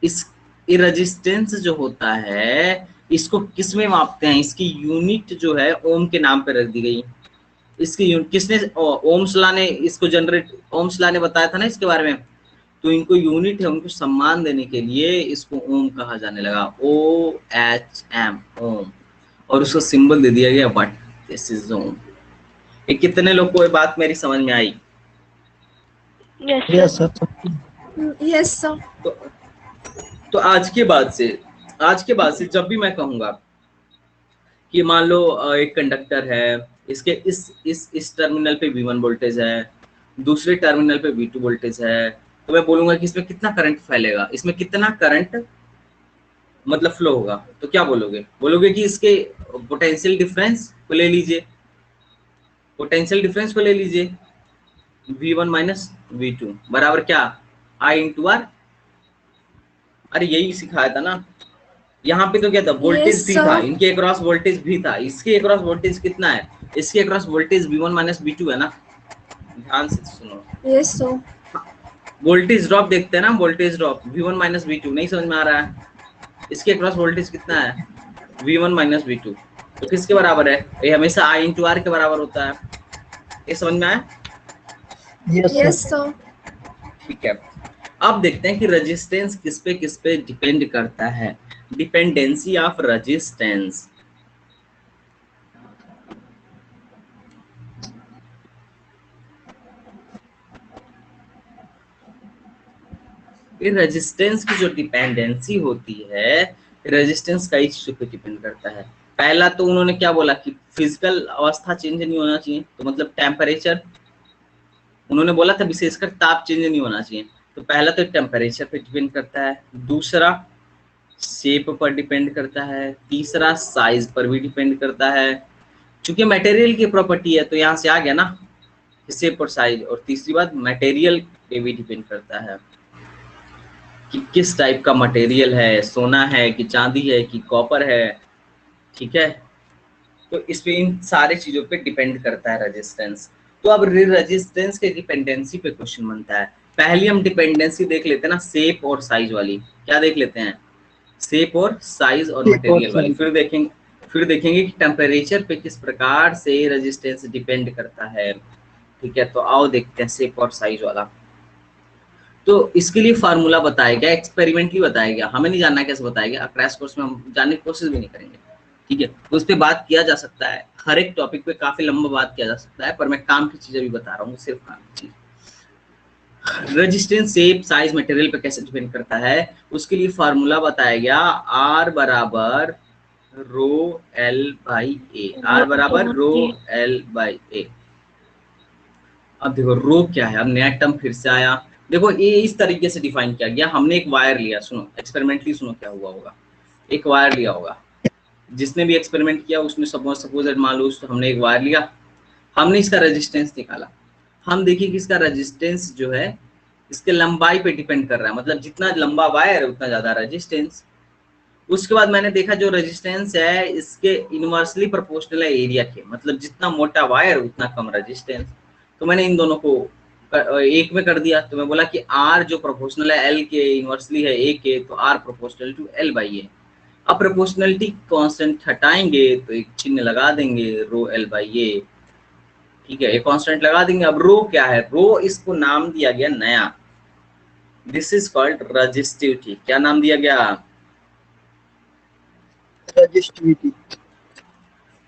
इस रेजिस्टेंस जो होता है इसको किस में मापते हैं, इसकी यूनिट जो है ओम के नाम पे रख दी गई। इसकी किसने, ओम्स लॉ ने इसको जनरेट, ओम्स लॉ ने बताया था ना इसके बारे में। तो इनको यूनिट है, उनको सम्मान देने के लिए इसको ओम कहा जाने लगा, OHM ओम, और उसको सिंबल दे दिया गया व्हाट, दिस इज ओम। ये कितने लोग को ये बात मेरी समझ में आई। Yes, Yes, sir. sir. Yes sir. तो आज के बाद से जब भी मैं कहूंगा कि मान लो एक कंडक्टर है, इसके इस टर्मिनल पे V1 वोल्टेज है, दूसरे टर्मिनल पे V2 वोल्टेज है, तो मैं बोलूंगा कि इसमें कितना करंट फैलेगा, इसमें कितना करंट मतलब फ्लो होगा। तो क्या बोलोगे? बोलोगे कि इसके पोटेंशियल डिफरेंस को ले लीजिए, पोटेंशियल डिफरेंस को ले लीजिए, V1 माइनस V2 बराबर क्या, I इंटू आर। अरे यही सिखाया था ना, यहाँ पे तो क्या था, वोल्टेज यस भी था, सर। इनके अक्रॉस वोल्टेज भी था, इसके अक्रॉस वोल्टेज कितना है, इसके across voltage V1 minus V2 है ना। ध्यान से सुनो, यस सर। वोल्टेज ड्रॉप देखते हैं ना, voltage drop V1 minus V2 नहीं समझ में आ रहा है, इसके अक्रॉस वोल्टेज कितना है, V1 माइनस V2, तो किसके बराबर है, ये हमेशा I इंटू आर के बराबर होता है। ये समझ में आया? Yes, yes sir. सर। ठीक है, अब देखते हैं कि रेजिस्टेंस किस पे डिपेंड करता है, डिपेंडेंसी ऑफ रेजिस्टेंस। रेजिस्टेंस की जो डिपेंडेंसी होती है, रेजिस्टेंस कई चीजों पे डिपेंड करता है। पहला तो उन्होंने क्या बोला कि फिजिकल अवस्था चेंज नहीं होना चाहिए, तो मतलब टेम्परेचर, उन्होंने बोला था विशेषकर ताप चेंज नहीं होना चाहिए, तो पहला तो टेम्परेचर पे डिपेंड करता है, दूसरा शेप पर डिपेंड करता है, तीसरा साइज पर भी डिपेंड करता है, चूंकि मटेरियल की प्रॉपर्टी है तो यहाँ से आ गया ना शेप और साइज, और तीसरी बात मटेरियल पे भी डिपेंड करता है कि किस टाइप का मटेरियल है, सोना है कि चांदी है कि कॉपर है। ठीक है, तो इस पे इन सारे चीजों पे डिपेंड करता है रेजिस्टेंस। तो अब रेजिस्टेंस के डिपेंडेंसी पे क्वेश्चन बनता है। पहली हम डिपेंडेंसी देख लेते हैं ना, शेप और साइज वाली। क्या देख लेते हैं? शेप और साइज और Shape और मटेरियल वाली। size. फिर देखेंगे कि टेम्परेचर पे किस प्रकार से रेजिस्टेंस डिपेंड करता है। ठीक है, तो आओ देखते हैं शेप और साइज वाला। तो इसके लिए फार्मूला बताया गया, एक्सपेरिमेंटली बताया गया, हमें नहीं जानना कैसे बताया गया, क्रैश कोर्स में हम जानने की कोशिश भी नहीं करेंगे। ठीक है, तो उस पर बात किया जा सकता है, हर एक टॉपिक पे काफी लंबा बात किया जा सकता है, पर मैं काम की चीजें भी बता रहा हूँ, सिर्फ काम की चीज। रेजिस्टेंस शेप साइज मटेरियल पे कैसे डिपेंड करता है, उसके लिए फार्मूला बताया गया, आर बराबर rho L by A, R बराबर रो एल बाई ए। अब देखो रो क्या है, अब नया टर्म फिर से आया। देखो ये इस तरीके से डिफाइन किया गया, हमने एक वायर लिया, सुनो एक्सपेरिमेंटली सुनो क्या हुआ होगा। एक वायर लिया होगा, जिसने भी एक्सपेरिमेंट किया उसने सपोज मान लो हमने एक वायर लिया, हमने इसका रेजिस्टेंस निकाला। हम देखिए कि इसका रेजिस्टेंस जो है इसके लंबाई पे डिपेंड कर रहा है, मतलब जितना लंबा वायर है उतना ज्यादा रेजिस्टेंस। उसके बाद मैंने देखा जो रेजिस्टेंस है इसके इनवर्सली प्रोपोर्शनल है एरिया के, मतलब जितना मोटा वायर उतना कम रेजिस्टेंस। तो मैंने इन दोनों को एक में कर दिया, तो मैं बोला कि आर जो प्रोपोर्शनल है एल के इनवर्सली है ए के, तो R proportional to L by A. अब प्रोपोर्शनलिटी कांस्टेंट हटाएंगे तो एक चिन्ह लगा देंगे रो एल बाई ए। ठीक है, ये कांस्टेंट लगा देंगे। अब रो क्या है, रो इसको नाम दिया गया नया, दिस इज कॉल्ड रेजिस्टिविटी। क्या नाम दिया गया? Resistivity.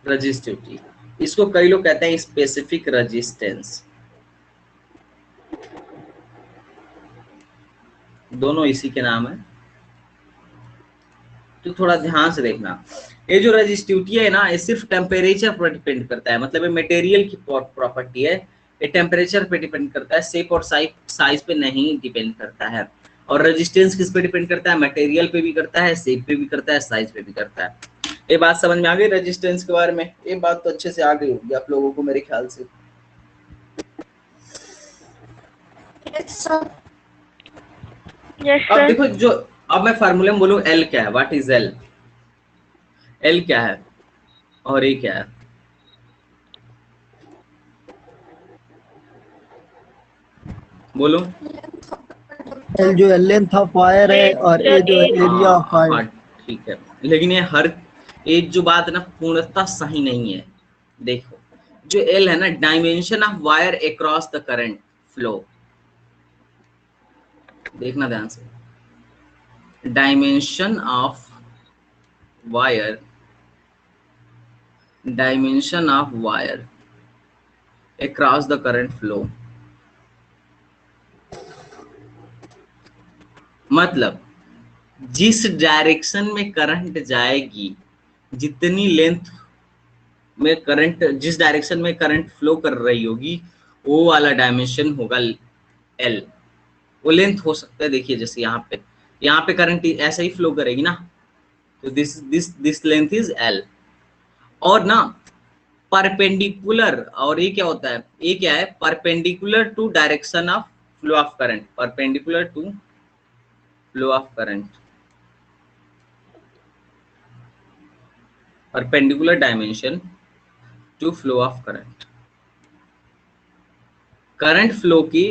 रेजिस्टिविटी। इसको कई लोग कहते हैं स्पेसिफिक रेजिस्टेंस, दोनों इसी के नाम है, तो थोड़ा ध्यान से देखना। ये जो रेजिस्टिविटी है ना, ये सिर्फ टेम्परेचर पर डिपेंड करता है, मतलब ये मटेरियल की प्रॉपर्टी है, ये टेम्परेचर पे डिपेंड करता है, शेप और साइज पे नहीं डिपेंड करता है। और रेजिस्टेंस किस पे डिपेंड करता है? मटेरियल पे भी करता है, शेप पे भी करता है, साइज पे भी करता है। ये बात समझ में आ गई रेजिस्टेंस के बारे में? ये बात तो अच्छे से आ गई होगी आप लोगों को मेरे ख्याल से। Yes sir. Yes, अब sir. देखो जो, अब मैं फार्मूले में बोलूं एल क्या है, व्हाट इज एल, एल क्या है और ए क्या है? बोलो। L जो लेंथ ऑफ वायर है और A जो एरिया ऑफ वायर। हाँ ठीक है, लेकिन ये हर एक जो बात है ना पूर्णतः सही नहीं है। देखो जो एल है ना, dimension of wire across the current flow, देखना ध्यान से, dimension of wire, dimension of wire across the current flow, मतलब जिस डायरेक्शन में करंट जाएगी, जितनी लेंथ में करंट, जिस डायरेक्शन में करंट फ्लो कर रही होगी, वो वाला डायमेंशन होगा एल। वो लेंथ हो सकता है, देखिए जैसे यहाँ पे करंट ऐसे ही फ्लो करेगी ना, तो दिस लेंथ इज एल। और ना परपेंडिकुलर, और ये क्या होता है, ये क्या है, perpendicular to direction of flow of current, perpendicular to flow of current, perpendicular dimension to flow of current. Current flow की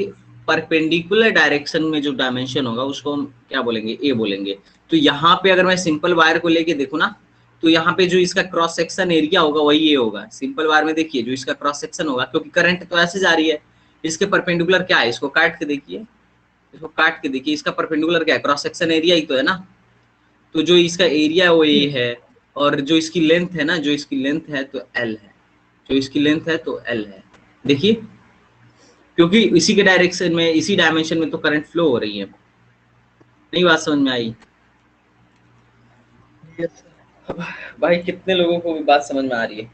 परपेंडिकुलर डायरेक्शन में जो डायमेंशन होगा उसको हम क्या बोलेंगे, ए बोलेंगे। तो यहाँ पे अगर मैं सिंपल वायर को लेके देखूँ ना, तो यहाँ पे जो इसका क्रॉस सेक्शन एरिया होगा वही ये होगा। सिंपल वायर में देखिए जो इसका क्रॉस सेक्शन होगा, क्योंकि करंट तो ऐसे जा रही है, इसके परपेंडिकुलर क्या है, इसको काट के देखिए, इसको काट के देखिए, इसका परपेंडिकुलर क्या है, क्रॉस सेक्शन एरिया ही तो है ना। तो जो इसका एरिया है वो ए है, और जो इसकी लेंथ है ना, जो इसकी लेंथ है तो एल है, जो इसकी लेंथ है तो एल है। देखिए क्योंकि इसी के डायरेक्शन में, इसी डायमेंशन में तो करंट फ्लो हो रही है। नहीं बात समझ में आई? अब भाई कितने लोगों को भी बात समझ में आ रही है?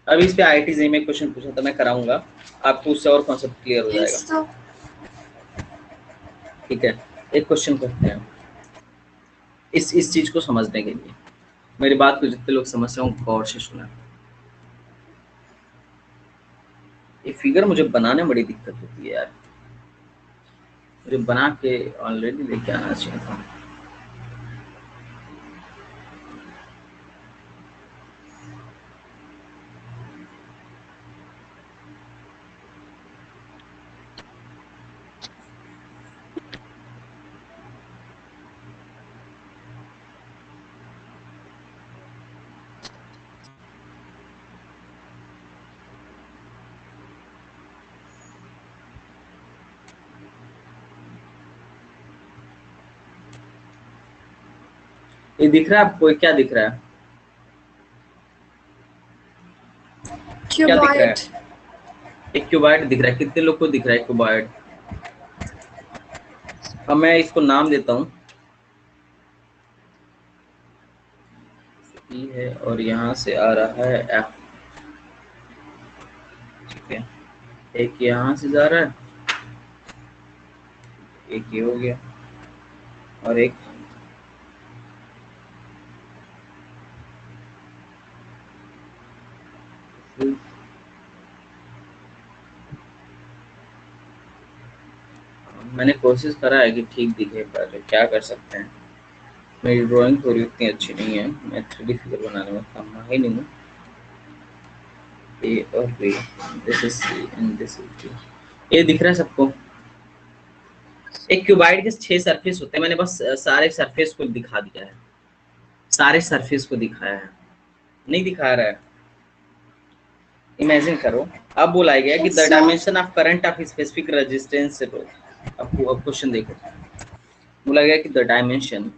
अब इस पे आईआईटी जेईई में क्वेश्चन पूछा था, मैं कराऊंगा आपको, उससे और कॉन्सेप्ट क्लियर हो जाएगा। ठीक है, एक क्वेश्चन करते हैं इस चीज को समझने के लिए। मेरी बात को जितने लोग समझ रहे हो गौर से सुना। ये फिगर मुझे बनाने में बड़ी दिक्कत होती है यार, मुझे बना के ऑलरेडी लेके आना चाहिए था। ये दिख रहा है आपको, क्या दिख रहा है, क्या दिख रहा है? एक क्यूबॉइड दिख रहा है। कितने लोग को दिख रहा है क्यूबॉइड? अब मैं इसको नाम देता हूँ, ई है और यहाँ से आ रहा है एफ। ठीक है, एक यहाँ से जा रहा है, एक ये हो गया, और एक मैंने कोशिश करा है कि ठीक दिखे, पर क्या कर सकते हैं, मेरी ड्राइंग थोड़ी उतनी अच्छी नहीं है, मैं 3D फिगर बनाने में काम ही नहीं हूँ। ए और B, this is C and this is B. ये दिख रहा है सबको? एक क्यूबाइड के 6 सरफेस होते हैं, मैंने बस सारे सरफेस को दिखा दिया है, सारे सरफेस को दिखाया है, नहीं दिखा रहा है। इमेजिन करो, अब बोला गया कि the dimension of current of specific resistance. अब क्वेश्चन देखो, बोला गया कि द डायमेंशन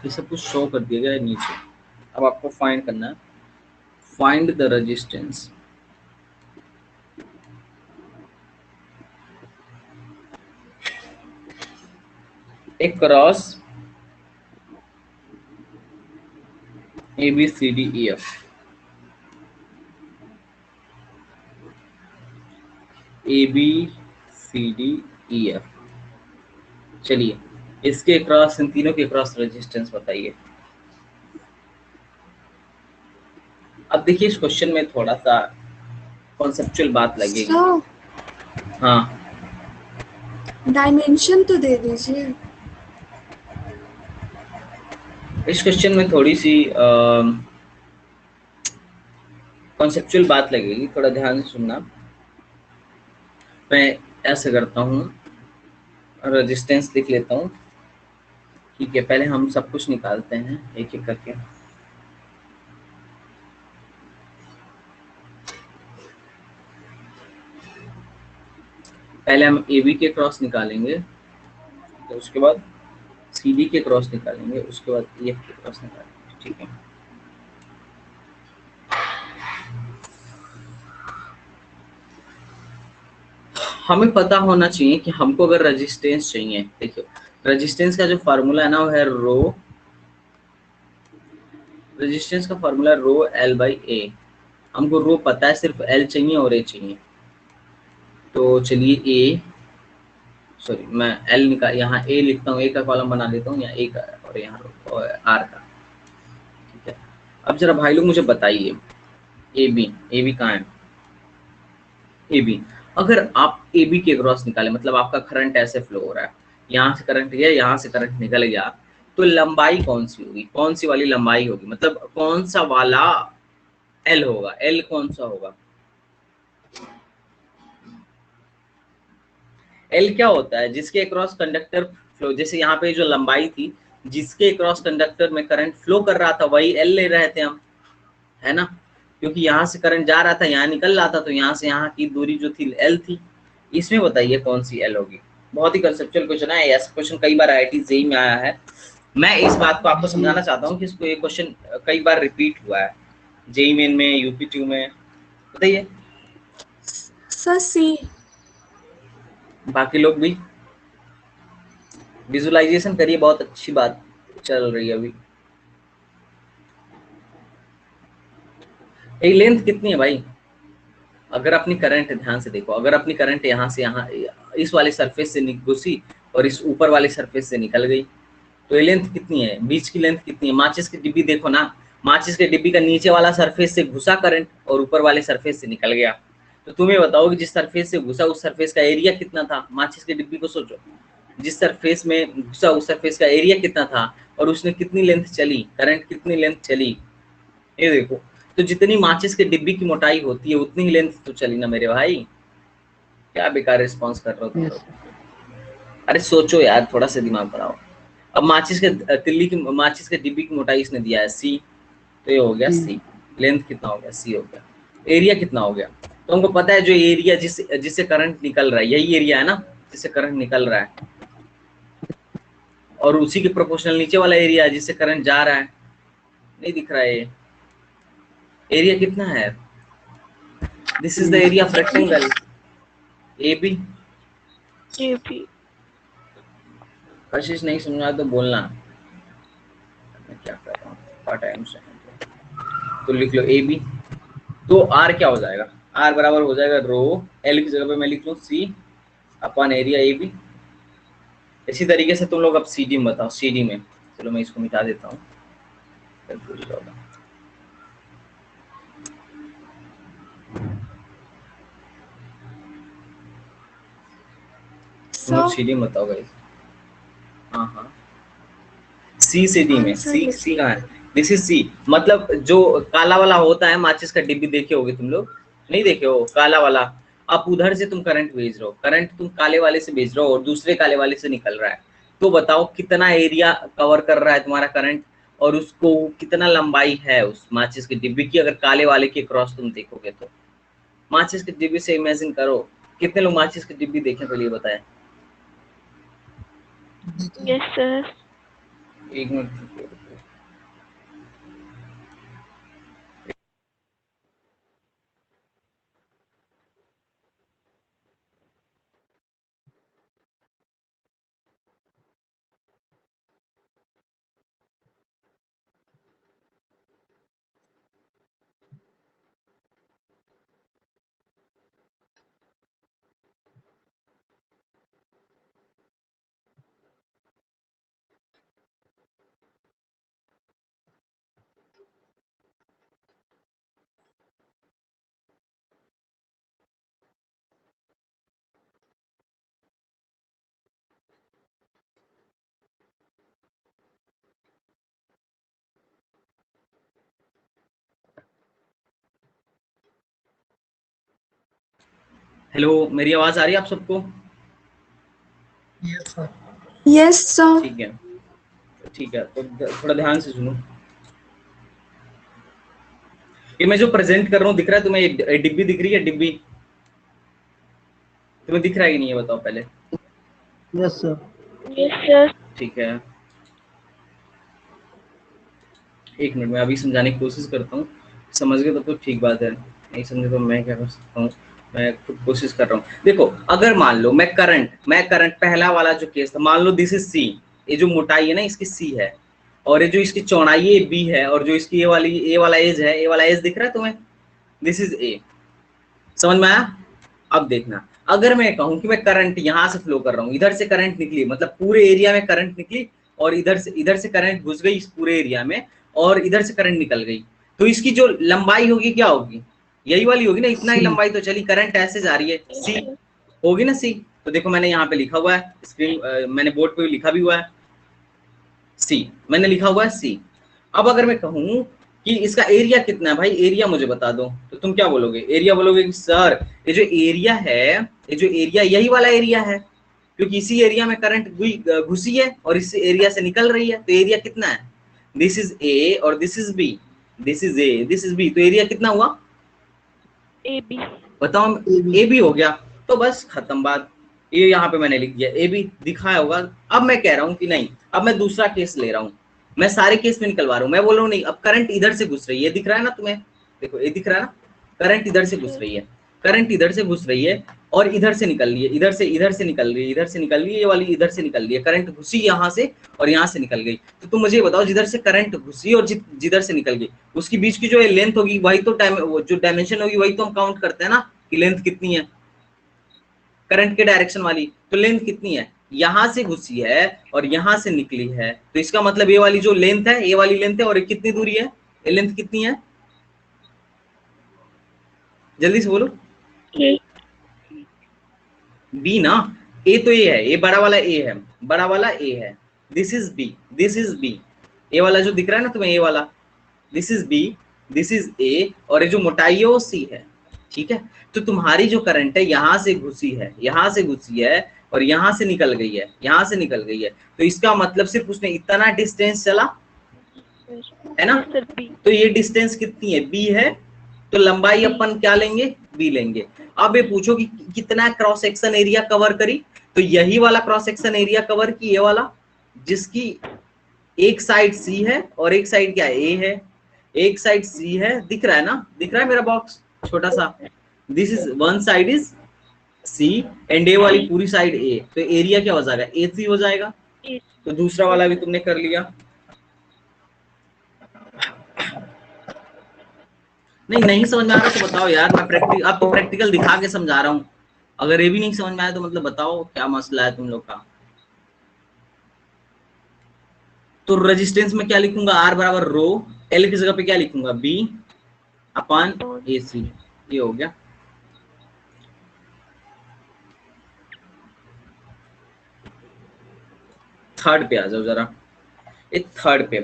ये सब कुछ शो कर दिया गया है नीचे। अब आपको फाइंड करना है, find the resistance across A B C D E F। A B C D E F। चलिए इसके क्रॉस, इन तीनों के क्रॉस रेजिस्टेंस बताइए। अब देखिए इस क्वेश्चन में थोड़ा सा कॉन्सेप्चुअल बात लगेगी। हाँ, डायमेंशन तो दे दीजिए। इस क्वेश्चन में थोड़ी सी कॉन्सेप्चुअल बात लगेगी, थोड़ा ध्यान से सुनना। मैं ऐसे करता हूँ, रेजिस्टेंस लिख लेता हूँ, ठीक है, पहले हम सब कुछ निकालते हैं एक एक करके। पहले हम ए बी के क्रॉस निकालेंगे, तो उसके बाद सी डी के क्रॉस निकालेंगे, उसके बाद ई एफ के क्रॉस निकालेंगे। ठीक है, हमें पता होना चाहिए कि हमको अगर रेजिस्टेंस चाहिए, देखिए रेजिस्टेंस का जो फार्मूला है ना वो है रो, रेजिस्टेंस का फार्मूला रो एल बाई ए। हमको रो पता है, सिर्फ एल चाहिए और ए चाहिए। तो चलिए ए, सॉरी मैं एल निकाल, यहाँ ए लिखता हूँ, ए का कॉलम बना देता हूँ, यहाँ ए का और यहाँ आर का। ठीक है, अब जरा भाई लोग मुझे बताइए ए बी कहाँ है? ए बी, अगर आप ए बी के क्रॉस निकाले, मतलब आपका करंट ऐसे फ्लो हो रहा है, यहाँ से करंट गया, यहाँ से करंट निकल गया, तो लंबाई कौन सी होगी? कौन सी वाली लंबाई होगी? मतलब कौन सा वाला एल होगा? एल कौन सा होगा? एल क्या होता है? जिसके क्रॉस कंडक्टर फ्लो, जैसे यहाँ पे जो लंबाई थी, जिसके क्रॉस कंडक्टर में करंट फ्लो कर रहा था वही एल ले रहे थे हम, है ना? क्योंकि यहाँ से करंट जा रहा था, यहाँ निकल रहा था, तो यहाँ से यहाँ की दूरी जो थी एल थी। इसमें बताइए कौन सी एल होगी? बहुत ही कंसेप्चुअल क्वेश्चन है, ऐसा क्वेश्चन कई बार आईआईटी जेईई में आया है। मैं इस बात को आपको समझाना चाहता हूँ कि इसको ये क्वेश्चन कई बार रिपीट हुआ है, जेईई मेन में, यूपी2 में। बताइए सर सी। बाकी लोग भी विजुअलाइजेशन करिए, बहुत अच्छी बात चल रही है अभी। ये लेंथ कितनी है भाई? अगर अपनी करंट ध्यान से देखो, अगर अपनी करंट यहाँ से यहाँ इस वाले सरफेस से घुसी और इस ऊपर वाले सरफेस से निकल गई, तो ये लेंथ कितनी है? बीच की लेंथ कितनी है? माचिस की डिब्बी देखो ना, माचिस के डिब्बी का नीचे वाला सरफेस से घुसा करंट और ऊपर वाले सरफेस से निकल गया, तो तुम्हें बताओ कि जिस सरफेस से घुसा उस सरफेस का एरिया कितना था? माचिस के डिब्बी को सोचो, जिस सरफेस में घुसा उस सरफेस का एरिया कितना था और उसने कितनी लेंथ चली, करंट कितनी लेंथ चली, ये देखो। तो जितनी माचिस के डिब्बी की मोटाई होती है उतनी ही लेंथ तो चली ना मेरे भाई। क्या बेकार रिस्पॉन्स कर रहे हो तुम लोग? अरे सोचो यार, थोड़ा सा दिमाग बढ़ाओ। अब माचिस के तिल्ली की, माचिस के डिब्बी की मोटाई इसने दिया है सी, तो ये हो गया सी। लेंथ कितना हो गया? सी हो गया। एरिया कितना हो गया? तो हमको पता है जो एरिया जिससे करंट निकल रहा है, यही एरिया है ना जिससे करंट निकल रहा है, और उसी के प्रोपोर्शनल नीचे वाला एरिया है जिससे करंट जा रहा है। नहीं दिख रहा है? एरिया कितना है? This is the area of rectangle A B. Kashish नहीं समझा तो बोलना, मैं क्या कर रहा हूँ टाइम से। तो लिख लो ए बी, तो आर क्या हो जाएगा? आर बराबर हो जाएगा रो, एल की जगह पे मैं लिख लूँ सी अपॉन एरिया ए बी। इसी तरीके से तुम लोग अब सी डी में बताओ, सी डी में, चलो मैं इसको मिटा देता हूँ, कंफ्यूज होगा। तुम लोग सी डी में बताओ गाइस। हाँ हाँ, सी से डी में, सी सी कहाँ है? दिस इज सी, मतलब जो काला वाला होता है माचिस का डिब्बी, देखे होगे तुम लोग, नहीं देखे हो? काला वाला, आप उधर से तुम करंट भेज रहे हो, करंट तुम काले वाले से भेज रहे हो और दूसरे काले वाले से निकल रहा है, तो बताओ कितना एरिया कवर कर रहा है तुम्हारा करंट, और उसको कितना लंबाई है उस माचिस की डिब्बी की, अगर काले वाले के क्रॉस तुम देखोगे तो। माचिस की डिब्बी से इमेजिन करो, कितने लोग माचिस की डिब्बी देखे पहले बताए? Yes sir. एक मिनट, हेलो, मेरी आवाज आ रही है आप सबको? Yes sir. ठीक है, ठीक है, तो थोड़ा ध्यान से सुनो। ये मैं जो प्रेजेंट कर रहा हूँ दिख रहा है तुम्हें? एक डिब्बी दिख रही है? डिब्बी तुम्हें दिख रहा है कि नहीं, ये बताओ पहले। Yes sir. Yes, sir. ठीक है, एक मिनट में अभी समझाने की कोशिश करता हूँ। समझ गए तो ठीक बात है, नहीं समझे तो मैं क्या कर सकता हूँ, मैं खुद कोशिश कर रहा हूँ। देखो, अगर मान लो मैं करंट पहला वाला जो केस था, मान लो दिस इज सी, ये जो मोटाई है ना इसकी सी है, और ये जो इसकी चौड़ाई है बी है, और जो इसकी ये वाला एज है, ये वाला एज दिख रहा है तुम्हें? दिस इज ए। समझ में आया? अब देखना, अगर मैं कहूँ कि मैं करंट यहाँ से फ्लो कर रहा हूँ, इधर से करंट निकली, मतलब पूरे एरिया में करंट निकली, और इधर से करंट घुस गई इस पूरे एरिया में, और इधर से करंट निकल गई, तो इसकी जो लंबाई होगी क्या होगी? यही वाली होगी ना, इतना ही लंबाई तो चली, करंट ऐसे जा रही है, सी होगी ना, सी। तो देखो मैंने यहाँ पे लिखा हुआ है, स्क्रीन मैंने बोर्ड पे लिखा भी हुआ है, सी मैंने लिखा हुआ है सी। अब अगर मैं कहूँ कि इसका एरिया कितना है, भाई एरिया मुझे बता दो, तो तुम क्या बोलोगे? एरिया बोलोगे कि सर ये जो एरिया है, ये जो एरिया यही वाला एरिया है, क्योंकि इसी एरिया में करंट घुसी है और इस एरिया से निकल रही है, तो एरिया कितना है? दिस इज ए और this is B, this is A, this is B, तो एरिया कितना हुआ? AB. बताओ, ए बी हो गया, तो बस खत्म बात। ये यहाँ पे मैंने लिख दिया, ए बी दिखाया होगा। अब मैं कह रहा हूँ कि नहीं, अब मैं दूसरा केस ले रहा हूँ, मैं सारे केस में निकलवा रहा हूँ। मैं बोल रहा हूँ नहीं, अब करंट इधर से घुस रही है, दिख रहा है ना तुम्हें? देखो ये दिख रहा है ना, करंट इधर से घुस रही है, करंट इधर से घुस रही है और इधर से निकल रही है, इधर से निकल रही है, इधर से निकल रही है, ये वाली इधर से निकल रही है, करंट घुसी यहाँ से और यहाँ से निकल गई। तो तुम मुझे बताओ, जिधर से करंट घुसी और जिधर से निकल गई, उसकी बीच की जो लेंथ होगी वही तो जो डायमेंशन होगी वही तो हम काउंट करते हैं ना, कि लेंथ कितनी है करंट के डायरेक्शन वाली। तो लेंथ कितनी है? यहां से घुसी है और यहां से निकली है, तो इसका मतलब ये वाली जो लेंथ है, ये वाली लेंथ है, और कितनी दूरी है, ये लेंथ कितनी है? जल्दी से बोलो। A. बी ना, ए तो ए है, ये बड़ा वाला ए है, बड़ा वाला ए है, this is B, this is B, A वाला जो दिख रहा है ना तुम्हें, ए वाला, this is B, this is A, और ये जो मोटाई है वो सी है। ठीक है, तो तुम्हारी जो करंट है यहां से घुसी है, यहां से घुसी है और यहां से निकल गई है, यहां से निकल गई है, तो इसका मतलब सिर्फ उसने इतना डिस्टेंस चला है ना। Yes, sir. B. तो ये डिस्टेंस कितनी है? बी है, तो लंबाई अपन क्या लेंगे? बी लेंगे। अब ये पूछो कि कितना क्रॉस सेक्शन एरिया कवर करी, तो यही वाला क्रॉस सेक्शन एरिया कवर की, ये वाला, जिसकी एक साइड सी है और एक साइड क्या है? ए है। एक साइड सी है, दिख रहा है ना, दिख रहा है मेरा बॉक्स छोटा सा, this is one side is C and A वाली पूरी साइड ए, तो एरिया क्या हो जाएगा? ए सी हो जाएगा। A. तो दूसरा वाला भी तुमने कर लिया। नहीं समझ में आ रहा तो बताओ यार, मैं अब तो प्रैक्टिकल दिखा के समझा रहा हूँ। अगर ये भी नहीं समझ में आया तो मतलब बताओ क्या मसला है तुम लोग का। तो रेजिस्टेंस में क्या लिखूंगा? आर बराबर रो, एल की जगह पे क्या लिखूंगा? बी अपॉन ए सी, ये हो गया। थर्ड पे आ जाओ जरा, एक थर्ड पे।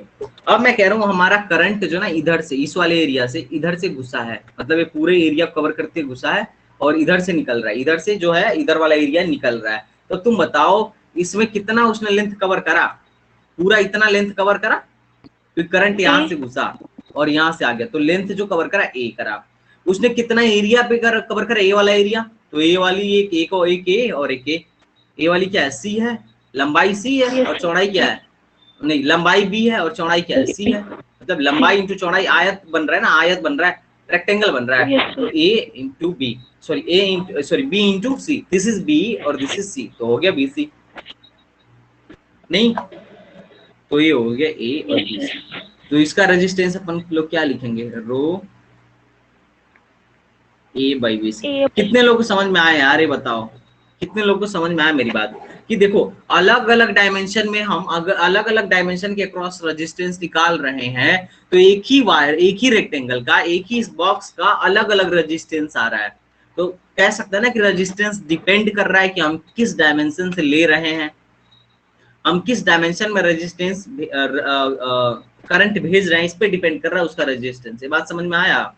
अब मैं कह रहा हूँ हमारा करंट जो ना इधर से, इस वाले एरिया से इधर से घुसा है, मतलब ये पूरे एरिया कवर करते घुसा है और इधर से निकल रहा है, इधर से जो है इधर वाला एरिया निकल रहा है। तो तुम बताओ इसमें कितना उसने लेंथ कवर करा? पूरा इतना लेंथ कवर करा, तो करंट यहाँ से घुसा और यहाँ से आ गया, तो लेंथ जो कवर करा ए करा। उसने कितना एरिया पे कवर करा? ए वाला एरिया, तो ए वाली एक ए और एक ए वाली क्या है? सी है, लंबाई सी है और चौड़ाई क्या है? नहीं, लंबाई बी है और चौड़ाई क्या है? सी है। मतलब लंबाई इंटू चौड़ाई आयत बन रहा है ना, आयत बन रहा है, रेक्टेंगल बन रहा है। तो A into B, sorry B into C, this is B और दिस इज सी, तो हो गया बी सी। नहीं, तो ये हो गया ए और बी सी। तो इसका रेजिस्टेंस अपन लोग क्या लिखेंगे? रो ए बाई बी सी। कितने लोगों को समझ में आया यार, ये बताओ कितने लोगों को समझ में आया मेरी बात? कि देखो अलग अलग डायमेंशन में हम अगर अलग अलग डायमेंशन के अक्रॉस रेजिस्टेंस निकाल रहे हैं, तो एक ही वायर, एक ही रेक्टेंगल का, एक ही बॉक्स का अलग अलग रेजिस्टेंस आ रहा है। तो कह सकते हैं ना कि रेजिस्टेंस डिपेंड कर रहा है कि हम किस डायमेंशन से ले रहे हैं, हम किस डायमेंशन में रेजिस्टेंस करंट भेज रहे हैं, इस पे डिपेंड कर रहा है उसका रेजिस्टेंस। ये बात समझ में आया?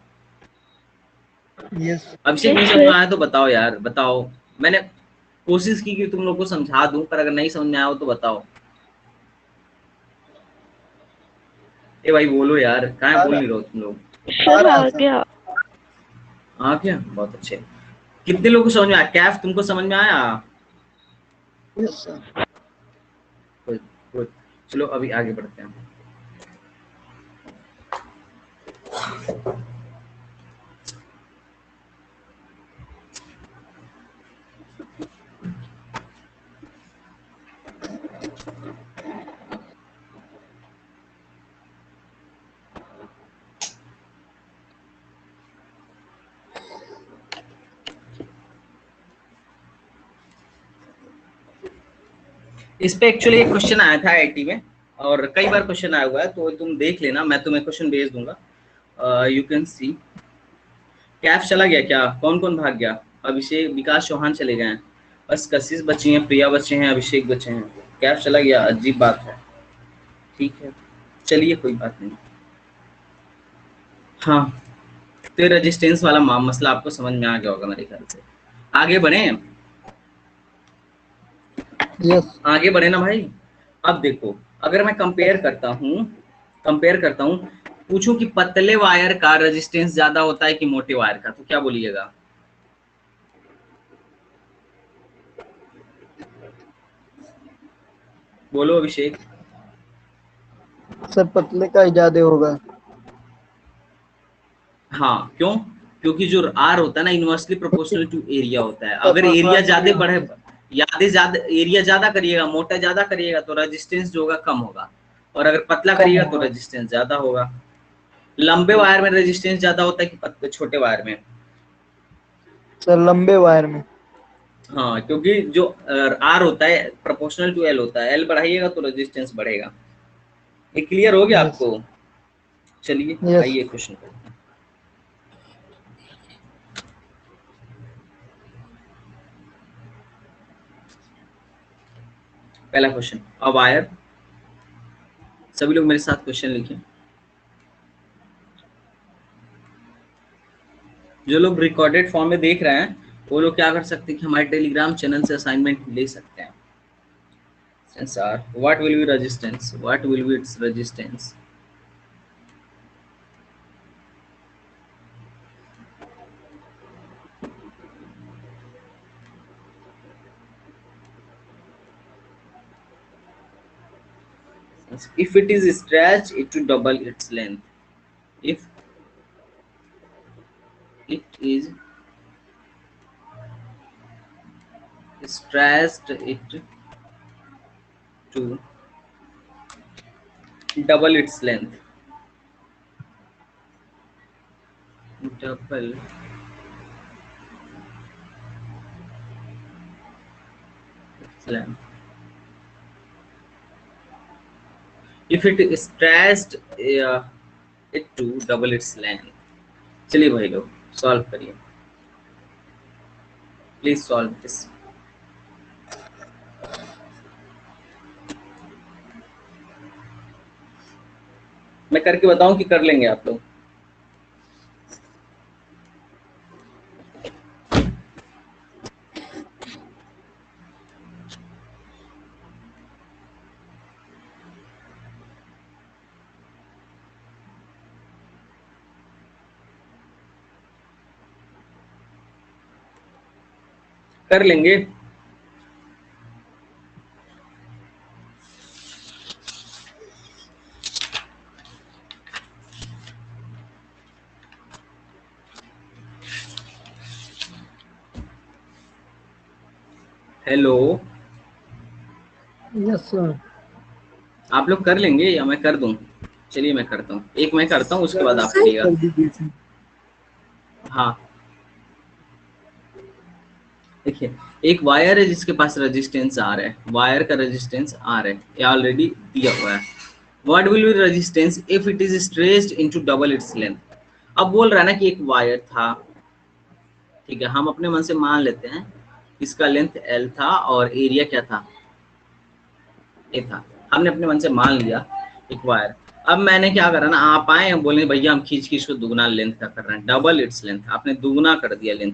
यस। अभिषेक नहीं समझ में आया तो बताओ यार, बताओ। मैंने कोशिश की कि तुम लोग को समझा दूं, पर अगर नहीं समझ में आया हो तो बताओ। ए भाई बोलो यार, कहाँ बोल नहीं रहे हो तुम लोग? सर आ गया। आ गया, बहुत अच्छे। कितने लोगों को समझ में आया? कैफ तुमको समझ में आया? Yes sir. Good, good. चलो अभी आगे बढ़ते हैं। इस पे एक्चुअली एक क्वेश्चन आया था आईआईटी में, और कई बार क्वेश्चन आया हुआ है, तो तुम देख लेना, मैं तुम्हें क्वेश्चन भेज दूंगा। You can see. कैफ चला गया क्या? कौन कौन भाग गया? अभिषेक, विकास चौहान चले गए हैं, बस कशिश बची हैं, प्रिया बचे हैं, अभिषेक बचे हैं। कैफ चला गया, अजीब बात है। ठीक है, चलिए कोई बात नहीं। हाँ, तो ये रेजिस्टेंस वाला मसला आपको समझ में आ गया होगा मेरे ख्याल से। आगे बढ़े? यस। आगे बढ़े ना भाई। अब देखो, अगर मैं कंपेयर करता हूँ, पूछूं कि पतले वायर का रेजिस्टेंस ज्यादा होता है कि मोटे वायर का, तो क्या बोलिएगा? बोलो अभिषेक। सर पतले का ही ज्यादा होगा। हाँ, क्यों? क्योंकि जो आर होता है ना, इनवर्सली प्रोपोर्शनल टू एरिया होता है। अगर एरिया ज्यादा बढ़े, एरिया ज्यादा करिएगा, मोटा ज्यादा करिएगा, तो रेजिस्टेंस जो होगा कम होगा, और अगर पतला करिएगा तो रेजिस्टेंस ज्यादा होगा। लंबे वायर में रेजिस्टेंस ज्यादा होता है कि छोटे वायर में? सर लंबे वायर में। हाँ, क्योंकि जो आर होता है प्रोपोर्शनल टू एल होता है, एल बढ़ाइएगा तो रेजिस्टेंस बढ़ेगा। ये क्लियर हो गया आपको? चलिए आइए क्वेश्चन पर। पहला क्वेश्चन, अ वायर, सभी लोग मेरे साथ क्वेश्चन लिखें। जो लोग रिकॉर्डेड फॉर्म में देख रहे हैं, वो लोग क्या कर सकते हैं कि हमारे टेलीग्राम चैनल से असाइनमेंट ले सकते हैं। Sensor, what will be resistance, what will be its resistance? If it is stretched, it to double its length. If it is stretched, it to double its length. Double its length. If it is stretched, it to double its length. चलिए भाई लोग सॉल्व करिए, प्लीज सॉल्व दिस। मैं करके बताऊं कि कर लेंगे आप लोग? कर लेंगे? Hello, yes sir. आप लोग कर लेंगे या मैं कर दूं? चलिए मैं करता हूँ, एक मैं करता हूँ, उसके बाद आप करिएगा। हाँ, देखिए, एक वायर है जिसके पास रेजिस्टेंस आर है, वायर का रेजिस्टेंस आर है, ये ऑलरेडी दिया हुआ है। What will be resistance if it is stretched into double its length? अब बोल रहा है ना कि एक वायर था, ठीक है, हम अपने मन से मान लेते हैं इसका लेंथ एल था और एरिया क्या था, ए था। हमने अपने मन से मान लिया एक वायर। अब मैंने क्या करा ना, आप आए हैं बोले भैया हम खींच खींच को दुगना लेंथ का कर रहे हैं, डबल इट्स लेंथ, आपने दुगना कर दिया लेंथ।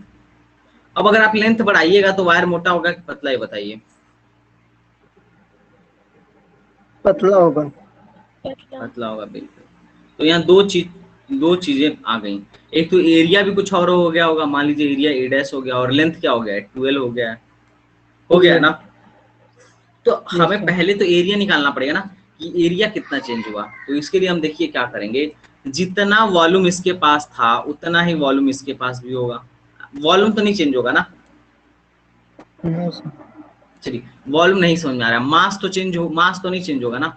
अब अगर आप लेंथ बढ़ाइएगा तो वायर मोटा होगा कि पतला, ही बताइए? पतला होगा। पतला होगा, बिल्कुल। तो यहाँ दो चीजें आ गई। एक तो एरिया भी कुछ और हो गया होगा, मान लीजिए एरिया ए डैश हो गया और लेंथ क्या हो गया है 12 हो गया है, हो गया है ना। तो हमें sir. पहले तो एरिया निकालना पड़ेगा ना कि एरिया कितना चेंज हुआ। तो इसके लिए हम देखिए क्या करेंगे, जितना वॉल्यूम इसके पास था उतना ही वॉल्यूम इसके पास भी होगा। वॉल्यूम तो नहीं चेंज होगा ना, No, sir. चलिए वॉल्यूम नहीं समझ में आ रहा, मास तो नहीं चेंज होगा ना।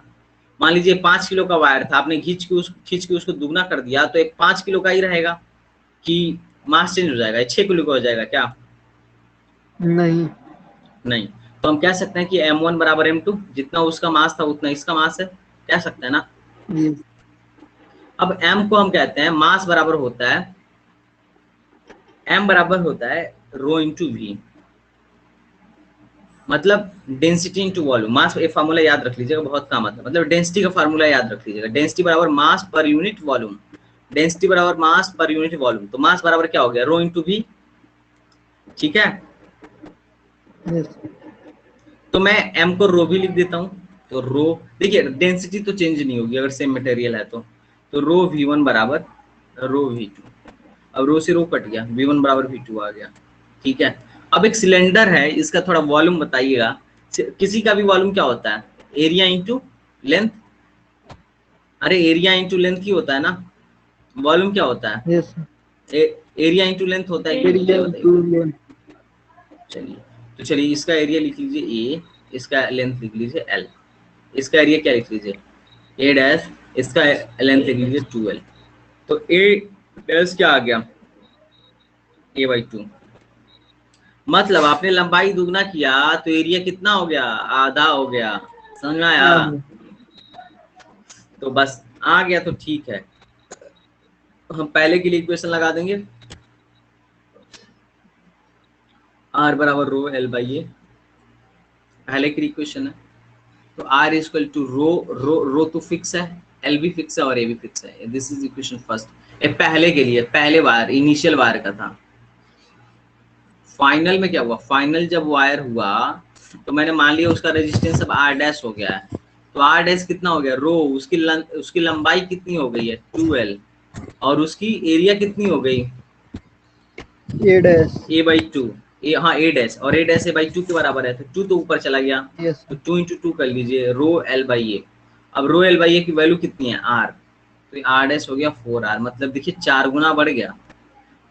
मान लीजिए 5 किलो का वायर था, आपने खींच के उसको दुगना कर दिया तो एक 5 किलो का ही रहेगा कि मास चेंज हो जाएगा, 6 किलो का हो जाएगा क्या? नहीं। नहीं। तो हम कह सकते हैं कि m1 बराबर m2, जितना उसका मास था उतना इसका मास है, कह सकते हैं ना। Yes. अब m को हम कहते हैं मास बराबर होता है, m बराबर होता है रो इंटू वी, मतलब डेंसिटी इंटू वॉल्यूम। मास ये फार्मूला याद रख लीजिएगा, बहुत काम आता है। मतलब डेंसिटी का फार्मूला याद रख लीजिएगा, डेंसिटी बराबर मास पर यूनिट वॉल्यूम, डेंसिटी बराबर मास पर यूनिट वॉल्यूम। तो मास बराबर क्या हो गया, रो इंटू वी, ठीक है। Yes. तो मैं m को रो भी लिख देता हूँ। तो रो, देखिए डेंसिटी तो चेंज नहीं होगी अगर सेम मटेरियल है तो रो v1 बराबर रो v2। अब रो से रो कट गया, v1 बराबर v2 आ गया, ठीक है। अब एक सिलेंडर है, इसका थोड़ा वॉल्यूम बताइएगा। किसी का भी वॉल्यूम क्या होता है, एरिया इंटू लेंथ। अरे एरिया इंटू लेंथ ही होता है ना, वॉल्यूम क्या होता है? Yes, sir. Area into length होता है कि नहीं, Area ये into बताइए। length. चलिए तो चलिए इसका एरिया लिख लीजिए a, इसका लेंथ लिख लीजिए l, इसका एरिया क्या लिख लीजिए a डैश, इसका लेंथ लिख लीजिए 2l। तो a डैश क्या आ गया, a/2। मतलब आपने लंबाई दुगना किया तो एरिया कितना हो गया, आधा हो गया। समझ में आया? तो बस आ गया तो ठीक है। हम पहले के लिए इक्वेशन लगा देंगे, r बराबर रो l बाई ए, पहले की इक्वेशन है। तो r इक्वल टू रो तो फिक्स है, l भी फिक्स है और a भी फिक्स है। This is equation first. ये पहले के लिए, पहले बार इनिशियल वायर का था। फाइनल में क्या हुआ, फाइनल जब वायर हुआ तो मैंने मान लिया उसका रेजिस्टेंस अब r डैश हो गया है। तो r डैश कितना हो गया, रो, उसकी लंबाई कितनी हो गई है 2l, और उसकी एरिया कितनी हो गई A dash. a/2। हाँ a डैश, और a डैश a/2 के बराबर है, तो 2 तो ऊपर चला गया। Yes. तो 2 × 2 कर लीजिए, रो l बाई ए। अब रो l बाई ए की वैल्यू कितनी है r, तो r डैश हो गया 4r, मतलब देखिए 4 गुना बढ़ गया।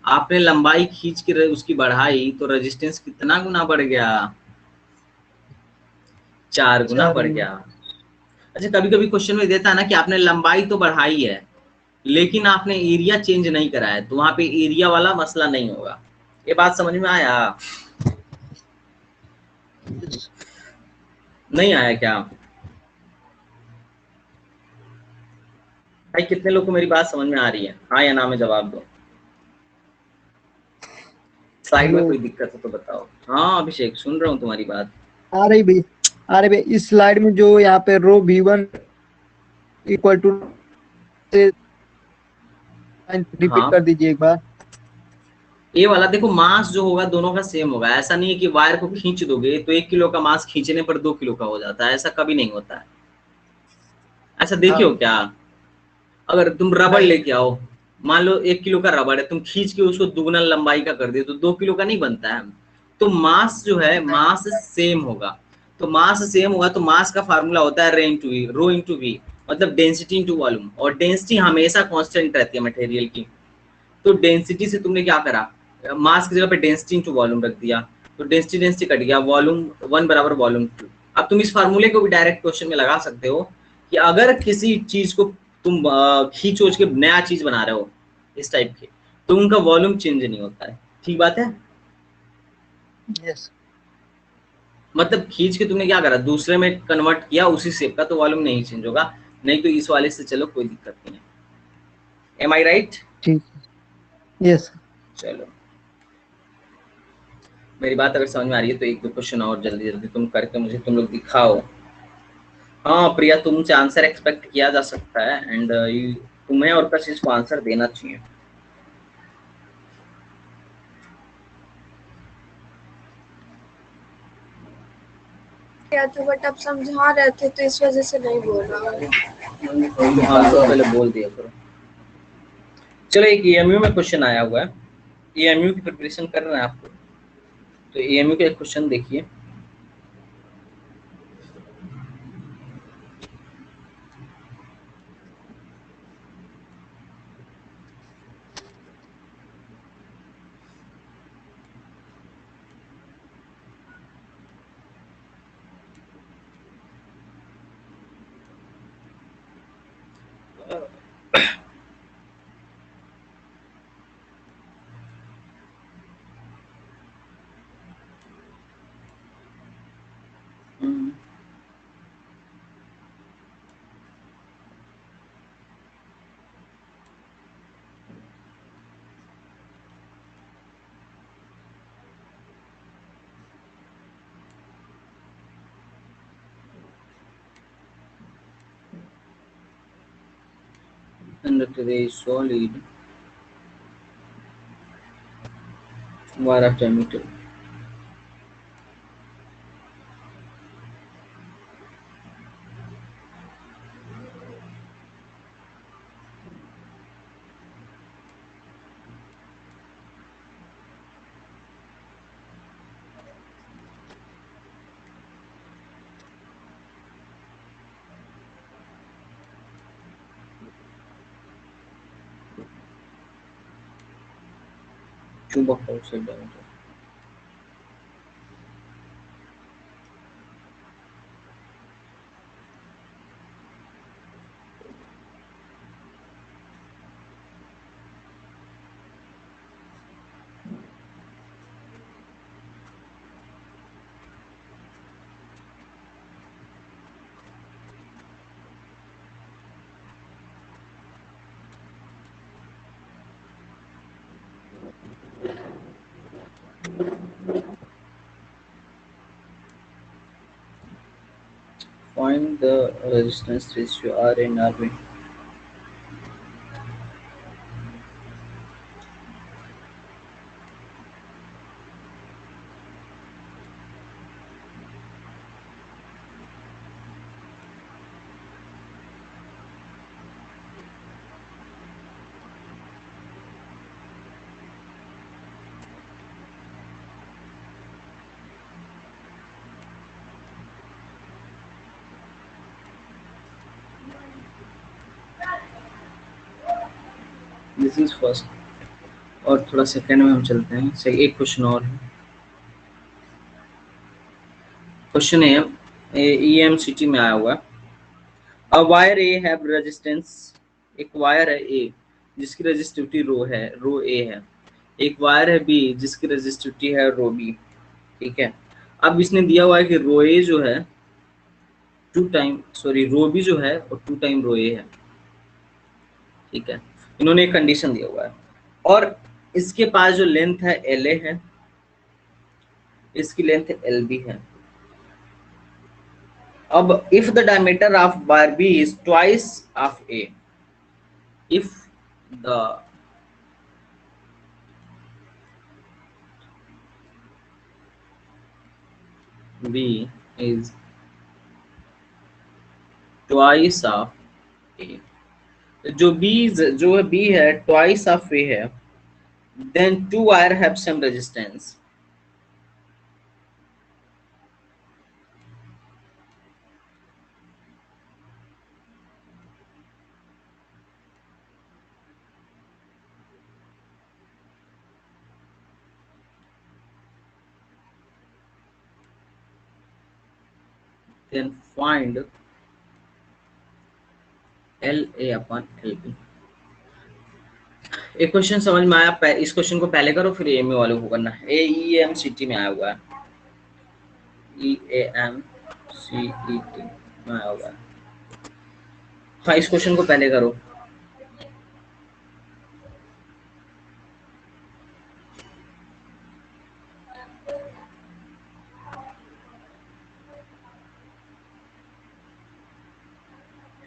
आपने लंबाई खींच के उसकी बढ़ाई तो रेजिस्टेंस कितना गुना बढ़ गया, 4 गुना बढ़ गया। अच्छा कभी कभी क्वेश्चन में देता है ना कि आपने लंबाई तो बढ़ाई है लेकिन आपने एरिया चेंज नहीं करा है, तो वहां पे एरिया वाला मसला नहीं होगा। ये बात समझ में आया, नहीं आया क्या भाई? कितने लोग को मेरी बात समझ में आ रही है, हाँ या ना में जवाब दो। स्लाइड में कोई दिक्कत हो तो बताओ। हाँ अभिषेक सुन रहा हूँ तुम्हारी बात। आ रही भाई, आ रही भाई। इस स्लाइड में जो यहाँ पे रो v1 इक्वल टू, रिपीट हाँ कर दीजिए एक बार। ये वाला देखो, मास जो होगा दोनों का सेम होगा। ऐसा नहीं है कि वायर को खींच दोगे तो 1 किलो का मास खींचने पर 2 किलो का हो जाता है, ऐसा कभी नहीं होता है। ऐसा देखियो क्या, अगर तुम रबड़ नहीं। लेके आओ, मान लो 1 किलो का रबड़ है, तुम खींच के उसको दुगना लंबाई का कर दिए तो 2 किलो का नहीं बनता है। तो मास जो है मास सेम होगा, तो मास सेम होगा तो मास का फार्मूला होता है रो इंटू वी, मतलब डेंसिटी इंटू वॉल्यूम। और डेंसिटी हमेशा कांस्टेंट रहती है मटेरियल की। तो डेंसिटी से तुमने क्या करा, मास की जगह पे डेंसिटी इंटू वॉल्यूम रख दिया, तो डेंसिटी कट गया, वॉल्यूम 1 बराबर वॉल्यूम 2। अब तुम इस फार्मूले को भी डायरेक्ट क्वेश्चन में लगा सकते हो कि अगर किसी चीज को तुम खींच ओच के नया चीज बना रहे हो इस टाइप के, तो उनका वॉल्यूम चेंज नहीं होता है। ठीक बात है? Yes. मतलब खींच के तुमने क्या करा, दूसरे में कन्वर्ट किया उसी शेप का, तो वॉल्यूम नहीं चेंज होगा। नहीं तो इस वाले से चलो कोई दिक्कत नहीं है। एम आई राइट? ठीक। यस। चलो मेरी बात अगर समझ में आ रही है तो एक दो क्वेश्चन और जल्दी जल्दी तुम करके मुझे तुम लोग दिखाओ। हाँ प्रिया, तुमसे आंसर एक्सपेक्ट किया जा सकता है एंड तुम्हें और कशिश को आंसर देना चाहिए। या तो बट आप समझा रहे थे तो इस वजह से नहीं बोल रहा हूँ। हाँ तो पहले बोल दिया करो। चलो एक एएमयू में क्वेश्चन आया हुआ है, एएमयू की प्रिपरेशन कर रहे हैं आपको, तो एएमयू का एक क्वेश्चन देखिए। Conductor is solid wire of diameter. Chumbo outside diameter. Find the resistance ratio R and RB. This is first, और थोड़ा सेकंड में हम चलते हैं। एक क्वेश्चन और है। क्वेश्चन है EMCT में आया हुआ। A wire A have resistance, एक वायर है ए जिसकी रेजिस्टिविटी रो ए है, एक वायर है बी जिसकी रेजिस्टिविटी है रो बी। ठीक है, अब इसने दिया हुआ है कि रो ए जो है रो बी जो है और 2 टाइम रो ए है। ठीक है, इन्होंने एक कंडीशन दिया हुआ है और इसके पास जो लेंथ है एल ए है, इसकी लेंथ एल बी है। अब if the diameter of wire B is twice of A, if the B is twice of A, जो B है twice of A है, then 2 wire have same resistance. Then find LA upon LB. एक क्वेश्चन समझ में आया? इस क्वेश्चन को पहले करो फिर एएमयू वालों को करना है। EMCT में आया हुआ है, EAMCET में आया हुआ है। हाँ, इस क्वेश्चन को पहले करो।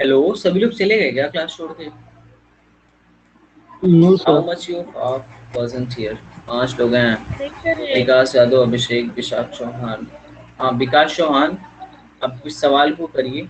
हेलो, सभी लोग चले गए क्या क्लास छोड़ के? Know how sir. Much of present here? 5 लोग हैं। नहीं सर, विकास यादव, अभिषेक, विशाख चौहान। हाँ, विकास चौहान, अब कुछ सवाल को करिए।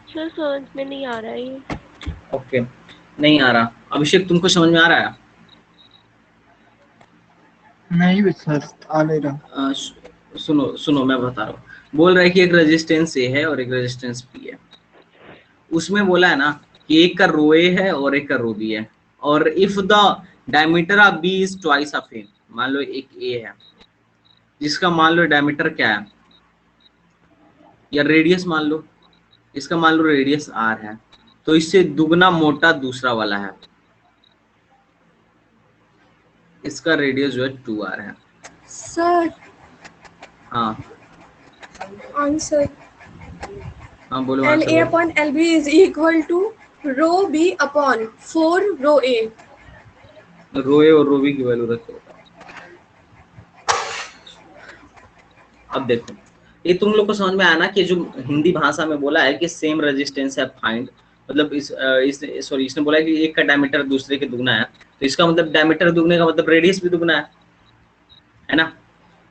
सर समझ में नहीं आ रहा है ये। ओके, नहीं आ रहा। अभिषेक तुमको समझ में आ रहा है? नहीं भी सर, आ नहीं रहा। सुनो सुनो, मैं बता रहा हूँ। बोल रहा है कि एक रेजिस्टेंस ए है और एक रेजिस्टेंस बी है। उसमें बोला है ना कि एक का रो ए है और एक का रो बी है, और if the diameter of B is twice of A. मान लो एक ए है जिसका मान लो डायमीटर क्या है, या रेडियस मान लो, इसका मान लो रेडियस आर है, तो इससे दुगना मोटा दूसरा वाला है, इसका रेडियस जो है 2r है। सर हाँ आंसर हाँ बोलो, एल आंसर ए बोलो। Upon L B is equal to rho B upon 4 rho A. Rho A और रो बी की वैल्यू रखो। अब देखो, ये तुम लोग को समझ में आया ना कि जो हिंदी भाषा में बोला है कि सेम रेजिस्टेंस है फाइंड, मतलब सॉरी, इसने बोला है कि एक का डायमीटर दूसरे के दुगना है, तो इसका मतलब डायमीटर दुगने का मतलब रेडियस भी दुगना है ना?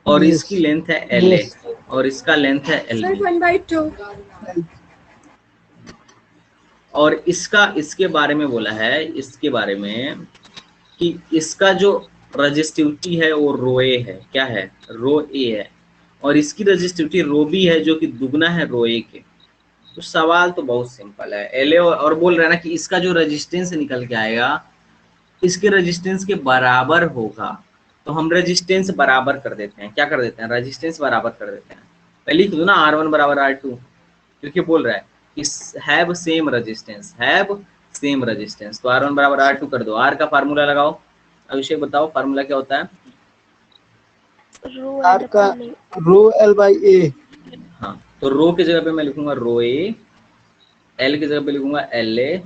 और यस इसकी लेंथ है एल ए यस। और इसका लेंथ है एल सर बी। 1/2। और इसका इसके बारे में बोला है, इसके बारे में कि इसका जो रजिस्टिविटी है वो रो ए है, क्या है, रो ए है, और इसकी रजिस्टिविटी रो बी है जो कि दुगना है रो ए के। तो सवाल तो बहुत सिंपल है, एल ए, और बोल रहे हैं ना कि इसका जो रेजिस्टेंस निकल के आएगा इसके रेजिस्टेंस के बराबर होगा। तो हम रेजिस्टेंस बराबर कर देते हैं, क्या कर देते हैं, रेजिस्टेंस बराबर कर देते हैं। पहले लिख दो ना R1 बराबर R2, क्योंकि बोल रहा है कि have same resistance, have same resistance, तो R1 बराबर R2 कर दो। R का फार्मूला लगाओ। अभिषेक बताओ फार्मूला क्या होता है? रो आर एल का upon A. Rho L by A. हाँ, तो रो की जगह पे मैं लिखूंगा रो ए, एल की जगह पे लिखूंगा L A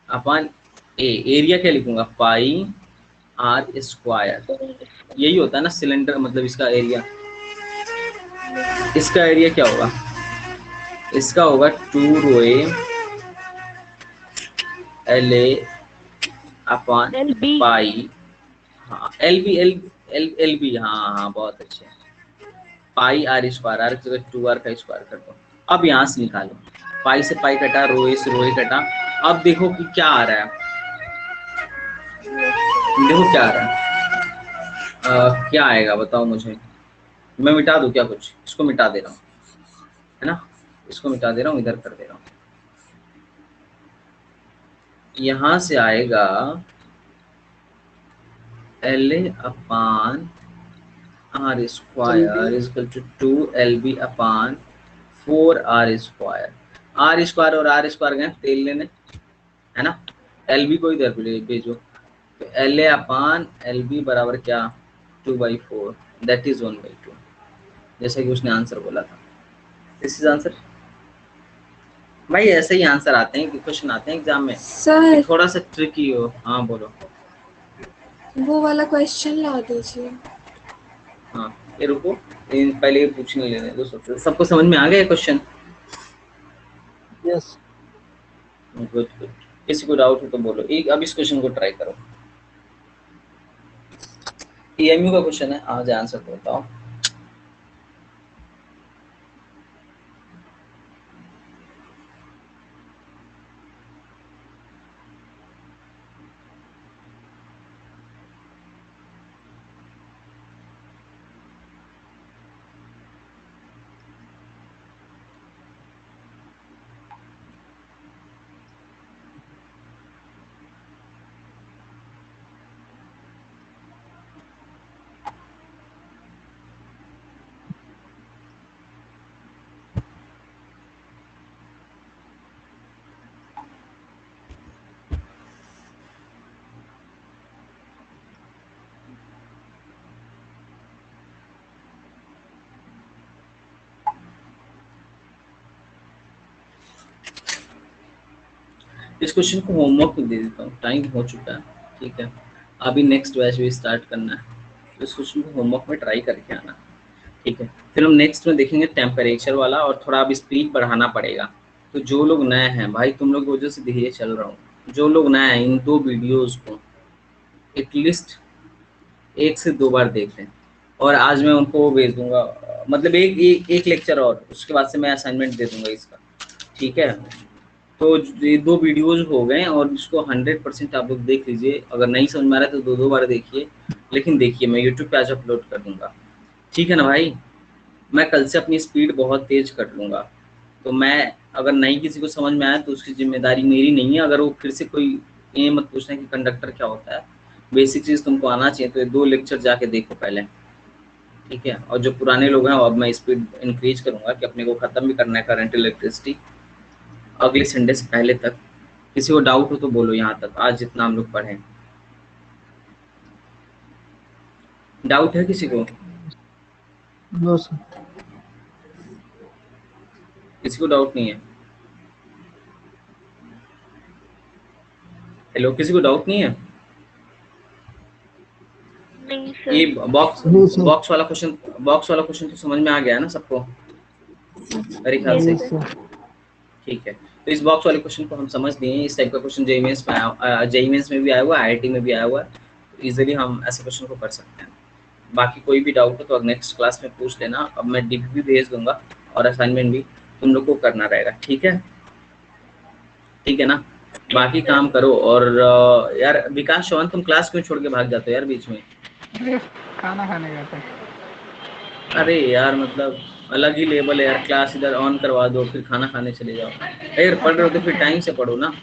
upon A, area क्या लिखूंगा, पाई आर स्क्वायर। यही होता है ना सिलेंडर, मतलब इसका एरिया, इसका एरिया क्या होगा, इसका होगा 2 rho A L A upon L B. Pi, हाँ एल बी, एल बी, हाँ हाँ बहुत अच्छे, पाई आर स्क्वायर, आर की जगह 2r का स्क्वायर कर दो। अब यहाँ से निकालो, पाई से पाई कटा, रो ए से रो ए कटा। अब देखो कि क्या आ रहा है, देखो क्या आ रहा है, क्या आएगा बताओ मुझे। मैं मिटा दूं क्या कुछ, इसको मिटा दे रहा हूँ, है ना, इसको मिटा दे रहा हूँ, इधर कर दे रहा हूँ। यहाँ से आएगा L A upon R square is equal to 2 LB upon 4r square. R square और आर स्क्वायर गए तेल लेने, है ना, एल बी को इधर भेजो, तो L A upon L B बराबर क्या, 2/4, दैट इज 1/2, जैसा कि उसने आंसर बोला था। This is answer. भाई ऐसे ही आंसर आते हैं कि क्वेश्चन आते हैं एग्जाम में कि सर थोड़ा सा ट्रिकी हो। हाँ बोलो। वो वाला क्वेश्चन ला दीजिए। हाँ ये रुको, पहले ये पूछने लेने दो सबसे। सबको समझ में आ गया क्वेश्चन? यस। Good good. किसी को डाउट हो तो बोलो। एक अब इस क्वेश्चन को ट्राई करो, EMU का क्वेश्चन है, आज आंसर तो बताओ। इस क्वेश्चन को होमवर्क में दे देता हूँ, टाइम हो चुका है, ठीक है। अभी नेक्स्ट बैच भी स्टार्ट करना है, तो इस क्वेश्चन को होमवर्क में ट्राई करके आना, ठीक है। फिर हम नेक्स्ट में देखेंगे टेम्परेचर वाला, और थोड़ा अब स्पीड बढ़ाना पड़ेगा। तो जो लोग नए हैं भाई, तुम लोग की वजह से धीरे चल रहा हूँ, जो लोग नए हैं इन 2 वीडियोज़ को एटलीस्ट 1 से 2 बार देख लें। और आज मैं उनको वो भेज दूंगा, मतलब एक लेक्चर, और उसके बाद से मैं असाइनमेंट दे दूंगा इसका, ठीक है। तो ये 2 वीडियोज़ हो गए, और इसको 100% आप लोग देख लीजिए। अगर नहीं समझ में आ रहा है तो 2-2 बार देखिए, लेकिन देखिए मैं यूट्यूब पे आज अपलोड कर दूंगा, ठीक है ना भाई। मैं कल से अपनी स्पीड बहुत तेज कर लूँगा। तो मैं, अगर नहीं किसी को समझ में आया तो उसकी जिम्मेदारी मेरी नहीं है। अगर वो फिर से कोई ये मत पूछना कि कंडक्टर क्या होता है, बेसिक चीज़ तुमको आना चाहिए। तो ये 2 लेक्चर जाके देखो पहले, ठीक है। और जो पुराने लोग हैं, अब मैं स्पीड इंक्रीज करूँगा कि अपने को ख़त्म भी करना है करंट इलेक्ट्रिसिटी अगले संडे से पहले तक। किसी को डाउट हो तो बोलो, यहाँ तक आज जितना हम लोग पढ़ें। डाउट है किसी को? No sir. किसी को डाउट नहीं है? हेलो, किसी को डाउट नहीं है? नहीं ये सर। बॉक्स वाला क्वेश्चन तो समझ में आ गया है ना सबको, मेरे ख्याल से? Yes sir. ठीक है। तो इस बॉक्स वाले क्वेश्चन को हम समझ लिए हैं। इस टाइप का क्वेश्चन जेईई मेंस में भी आया हुआ है, आईआईटी में भी आया हुआ है। तो इजीली हम ऐसे क्वेश्चन को कर सकते हैं। बाकी कोई भी डाउट हो तो नेक्स्ट क्लास में पूछ लेना। अब मैं डीपी भी भेज दूंगा, और असाइनमेंट भी तुम लोग को करना रहेगा, ठीक है? ठीक है ना? बाकी काम करो। और यार विकास चौहान, तुम क्लास क्यों छोड़ के भाग जाते हो यार बीच में? खाना खाने गया था। अरे यार, मतलब अलग ही लेवल है यार। क्लास इधर ऑन करवा दो, फिर खाना खाने चले जाओ। अगर पढ़ रहे हो तो फिर टाइम से पढ़ो ना,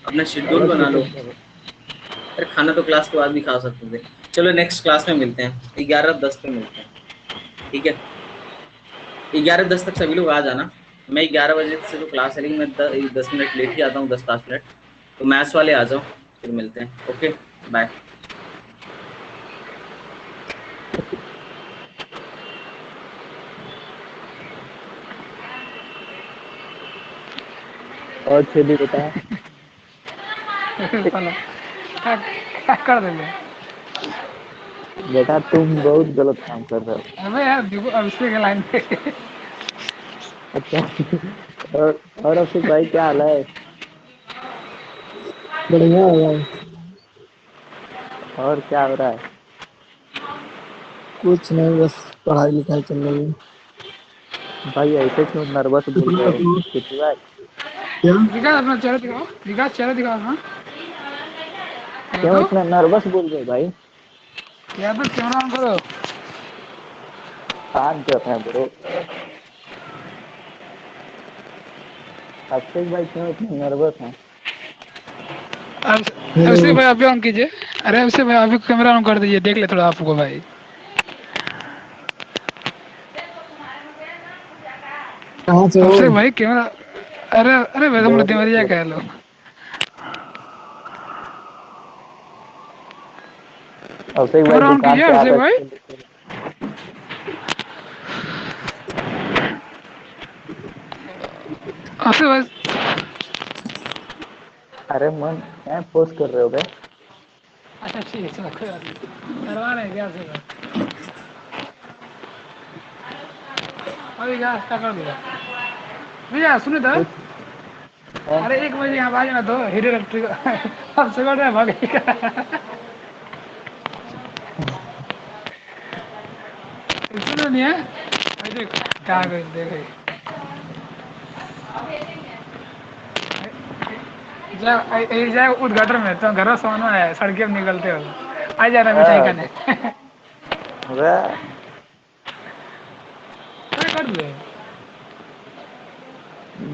अपना शेड्यूल बना लो। अरे खाना तो क्लास के बाद भी खा सकते थे। चलो नेक्स्ट क्लास में मिलते हैं, 11:10 पे मिलते हैं, ठीक है? 11:10 तक सभी लोग आ जाना। मैं 11 बजे से जो क्लास है, लेकिन मैं 10 मिनट लेट ही आता हूँ, 10-5 मिनट। तो मैथ्स वाले आ जाओ, फिर मिलते हैं। Okay, bye. और छेदी बता। क्या कर देंगे? बेटा तुम बहुत गलत काम कर रहे हो। अबे यार देखो, अब इसके लाइन पे। अच्छा। और अभिषेक भाई क्या हाल है? बढ़िया है भाई। और क्या हो रहा है? कुछ नहीं, बस पढ़ाई लिखाई चल रही है। भाई ऐसे क्यों नर्वस बोल रहे हो कितनी बार? क्या? विकास अपना चेहरा दिखाओ, विकास चेहरा दिखाओ ना। क्यों इतना नर्वस बोल रहे हो भाई? या तो कैमरा ऑन करो। शांत है ब्रो। अभिषेक भाई क्यों इतने नर्वस हैं? अभिषेक भाई आप भी ऑन कीजिए। अरे अभिषेक भाई आप भी कैमरा ऑन कर दीजिए, देख ले थोड़ा आपको भाई। कहाँ से हो? अभिषेक भाई कैमरा। अरे अरे भाई हम देवरिया कह लो। अभिषेक भाई कैमरा ऑन दुकान कीजिए पे अभिषेक आकर। भाई। अभिषेक भाई। अरे मन क्या पोस्ट कर रहे हो बे? अच्छा ठीक है, चलो कोई बात नहीं। करवा रहे हैं क्या अभिषेक भाई? अभी क्या क्या कर दिया भैया? सुने तो। अरे 1 बजे यहाँ आ जाना तो हीरो इलेक्ट्रिक। अब से बढ़ रहा है भागेगा। सुनो नहीं है? अरे देख क्या कर देख। जाए उद्घाटन में तो घर सामान है, सड़कें में निकलते हो। आ जाना मिठाई खाने। वाह, क्या कर दिए?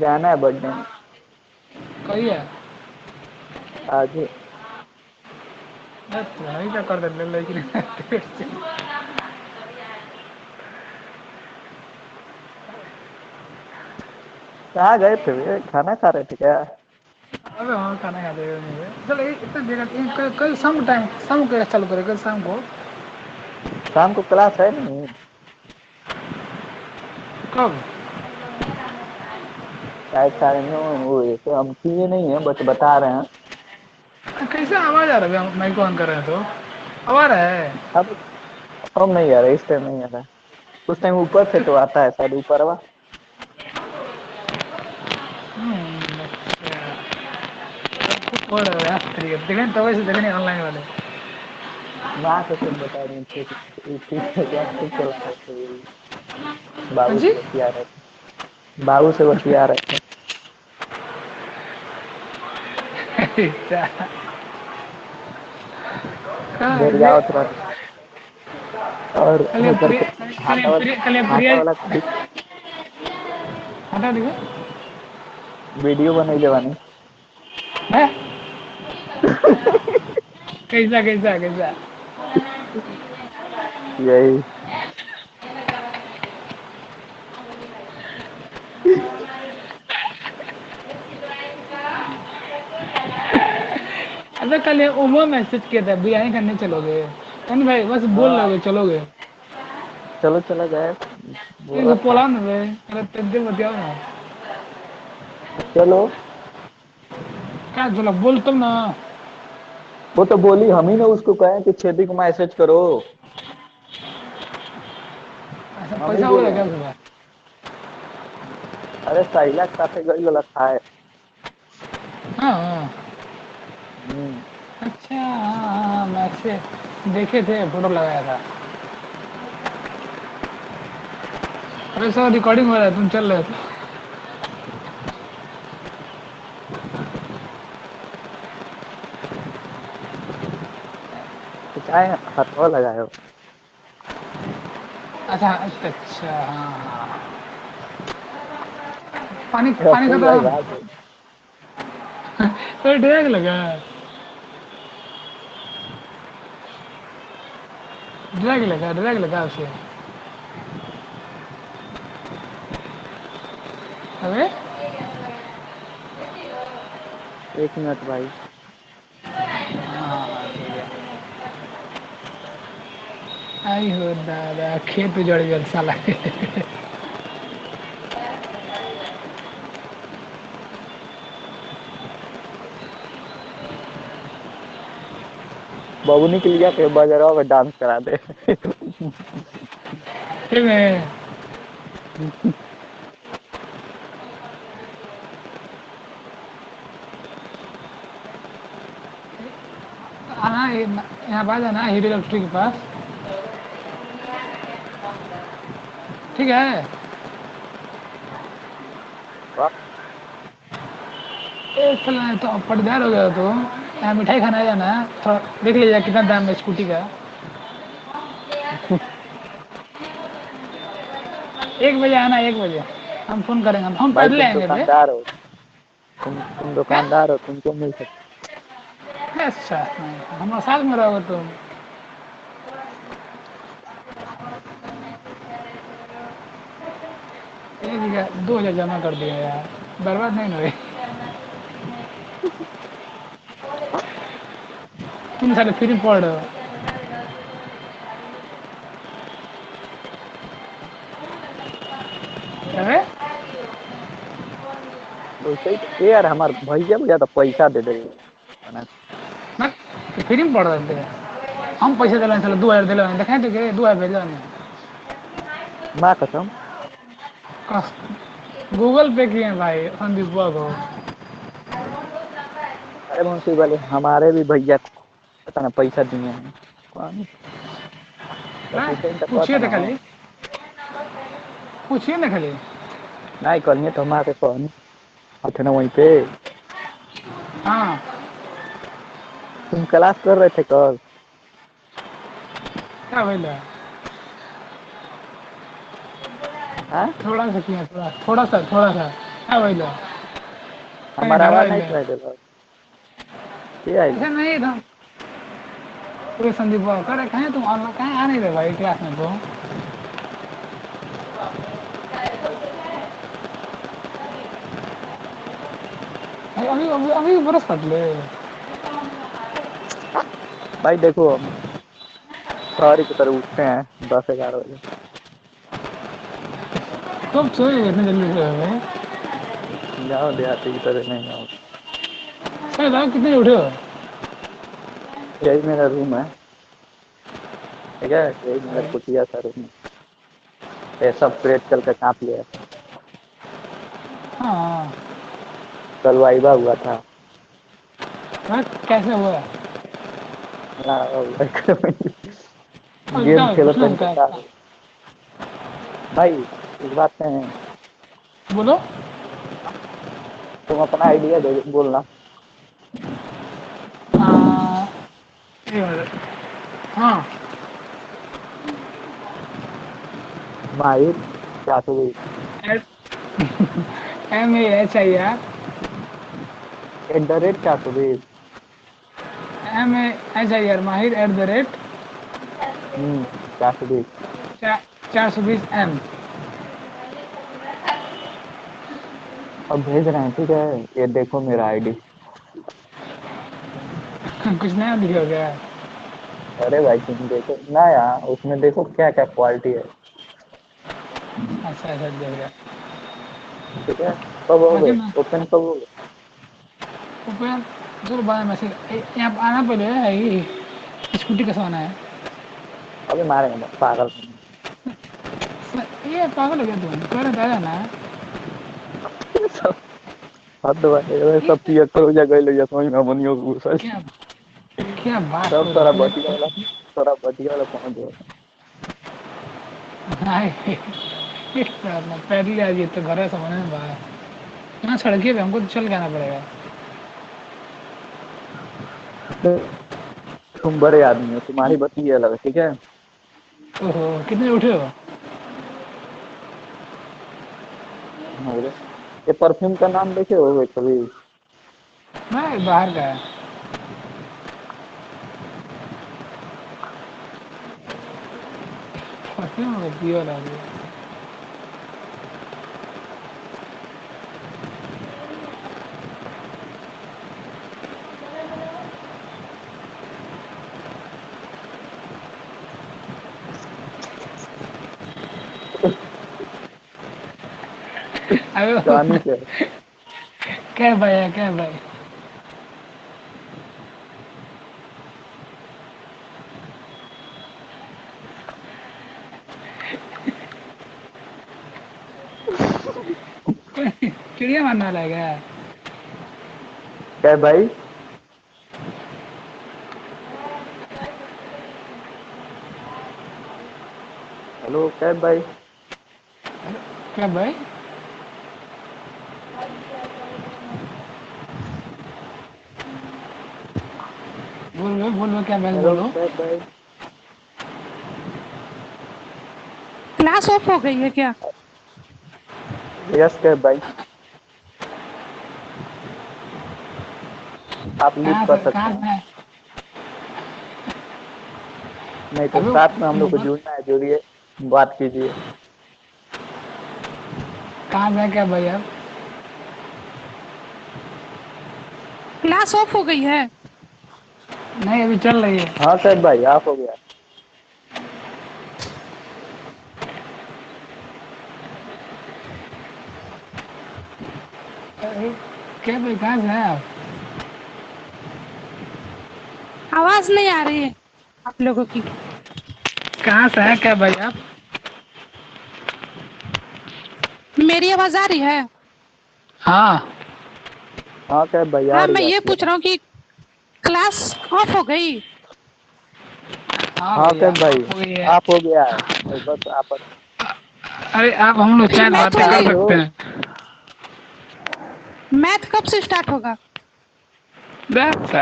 जाना है बर्थडे में कही है? आज ही। नहीं क्या कर दे लेकिन। कहाँ गए थे बे? खाना खा रहे थे क्या? अबे हाँ खाना खा देगा। चल इतना देर कल शाम टाइम शाम को चालू करे, कल शाम को। शाम को क्लास है नहीं? कब? शायद सारे में वो ये तो हम किए नहीं है बट बता रहे हैं। कैसे आवाज आ रहा है? माइक ऑन कर रहे हैं तो आवाज आ रहा है। अब अब नहीं आ रहा, इस टाइम नहीं आ रहा। उस टाइम ऊपर से तो आता है शायद ऊपर वा। अच्छा। और देखें तो वैसे देखने ऑनलाइन वाले। माँ से सब बता रहे थे कि ठीक है क्या, ठीक चला रहे थे यही। हाँ बाबू जी। से बतिया रहे थे। बाबू से बतिया रहे थे। अच्छा। घर ये जाओ तुरंत। और कल होकर प्रिय के कल हाथा वाला, प्रिय कल प्रिय हाथा वाला ठीक हटा दिखे वीडियो बने जवानी। है। कैसा कैसा कैसा। यही अबे कल ये उमा मैसेज किया था बिरयानी खाने चलोगे? कौन भाई बस बोल हाँ, रहे चलोगे? चलो चला जाए एक बोला था। पोला ना बे अरे तेरे बतियाओ ना। चलो, क्या चलो बोल तुम ना। वो तो बोली, हम ही ने उसको कहे कि छेदी को मैसेज करो। ऐसा हम ही पैसा हो बोले गया क्या हैं। उसका? अरे साहिला के साथ गई वाला खाए। हाँ हाँ। हम्म। अच्छा हाँ मैसेज देखे थे फोटो लगाया था। अरे सर रिकॉर्डिंग हो रहा है तुम चल रहे थे। तो चाहे हथवा लगाए हो। अच्छा अच्छा अच्छा हाँ हाँ। पानी पानी रफुल भाई खत्म। भाग गए। तो डेग लगा। ड्रैग लगा उसे। अबे 1 मिनट भाई। हाँ ठीक है। आई हो दादा खेत उजड़ गया साला। बबुनी के लिया के बजरवा में डांस करा दे। फिर मैं आना यहाँ पास आना हीरो इलेक्ट्रिक के पास। ठीक है। एक चल तो पटदार हो गया तो यहाँ मिठाई खाना जाना थोड़ा देख लीजिए कितना दाम है स्कूटी का। 1 बजे आना 1 बजे। हम फोन करेंगे हम भाई पैदल तुम आएंगे बे। दुकानदार हो, तुम क्या? दुकानदार हो, तुमको मिल सकता। अच्छा हमारे साथ में रहोगे तुम। एक जगह 2 हजार जमा कर दिया यार बर्बाद नहीं हुई। 3 साल फ्री पढ़ रहे हो। अरे वैसे ही तो यार हमार भैया भैया तो पैसा दे दे। ना फ्री में पढ़ रहे थे। हम पैसे दिलाने चलो 2 हजार दिलाने दिखाए थे कि 2 हजार भेज दिलाने। माँ कसम। गूगल पे किए हैं भाई संदीप बुआ को। अरे मुंशी वाले हमारे भी भैया को पता ना पैसा दिए हैं कौन। तो ना पूछे तो कहता पूछिए ना तो खाली पूछिए ना खाली। नहीं करनी तो हम आके कहनी थे ना वहीं पे। हाँ तुम क्लास कर रहे थे कल? क्या भैया हाँ, थोड़ा सा किया थोड़ा सा क्या भैया कहीं हमारा घर आवाज नहीं वाले सुनाई दे रहा। ये आई। ऐसा नहीं था। पूरे संदीप बुआ करे कहीं तुम ऑनलाइन कहीं आ नहीं रहे भाई क्लास में तो। अभी अभी अभी बरस कट ले। भाई देखो हम शहर की तरह उठते हैं 10-11 बजे। कब सोए इतने जल्दी सोए भाई? जाओ देहाती की तरह नहीं आओ। सर आप कितने उठे हो? यही मेरा रूम है, ठीक है, यही मेरा कुटिया सा रूम है। ये सब प्रेत चल के कांप लिया। हाँ कल वाइवा हुआ था। हाँ, कैसे हुआ? गेम उल्टा खेलो कुछ ना तो उल्टा बता था। भाई। इस बात में बोलो। तुम अपना आइडिया दे बोलना। एक मिनट। हाँ माहिर 420 MAHIR @420। MAHIR माहिर @ 420। 420M। अब भेज रहे हैं, ठीक है, ये देखो मेरा आईडी। कुछ नया लिखा हो गया? अरे भाई तुम देखो ना यार, उसमें देखो क्या क्या क्वालिटी है। अच्छा अच्छा दे गया। ठीक है, कब हो बाकी गए मैं ओपन, कब हो गए? ऊपर चलो बाद में मैसेज यहाँ पे आना पहले है कि स्कूटी कसवाना है। अभी मारेंगे मत, पागल। ये पागल हो गया तुम, कह रहे थे ना। हद भाई, ये सब पियर हो जा गए लोग, समझ में बनियो घुसल। क्या क्या बात सब कर तोरा रहे बटिया वाला, तोरा बटिया वाला पहुंच गया। पैदल आ गई तो घर है समझ में बाहर। यहाँ सड़के पे हमको चल के आना पड़ेगा। तुम बड़े आदमी हो, तुम्हारी बत्ती अलग है, ठीक है। ओहो कितने उठे हो? हो गए। ये परफ्यूम का नाम देखे हो कभी? मैं बाहर का है। परफ्यूम हो पियो आ गया। जानी अबे के। क्या भाई है क्या भाई? चिड़िया मारने लगा। क्या भाई? हेलो क्या भाई? क्या भाई? बोलो क्या भाई हेलो बोलो। क्या भाई? क्लास ऑफ हो गई है क्या? यस क्या भाई? आप लीव कर सकते कहाँ हैं। से है? नहीं तो अबे साथ में हम लोग को बोलो जुड़ना है, जुड़िए, बात कीजिए। कहाँ से है क्या भाई आप? क्लास ऑफ हो गई है। नहीं अभी चल रही है। हाँ क्या भाई, आप हो गया। अरे, क्या भाई कहाँ से है आप? आवाज नहीं आ रही है आप लोगों की। कहाँ से है क्या भाई आप? मेरी आवाज आ रही है? हाँ हाँ क्या भाई, आ हाँ रही मैं है ये आपकी पूछ आवाज। रहा हूँ कि क्लास ऑफ हो गई। हाँ हाँ क्या भैया भाई, आप हो गई है। आप हो गया है बस आप। अरे आप हम लोग फिर चाहे मैथ बातें वाली, कर नहीं हो। सकते हैं। मैथ कब से स्टार्ट होगा? That's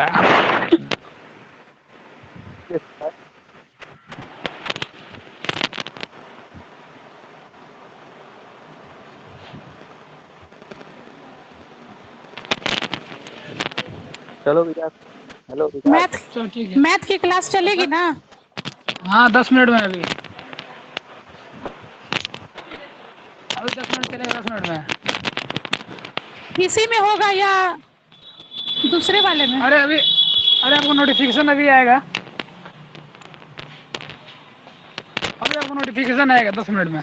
चलो विकास। हेलो विकास। मैथ चलो ठीक है। मैथ की क्लास चलेगी ना? हाँ 10 मिनट में अभी। अभी 10 मिनट चलेगा 10 मिनट में। इसी में होगा या दूसरे वाले में? अरे आपको नोटिफिकेशन अभी आएगा। अभी आपको नोटिफिकेशन आएगा 10 मिनट में।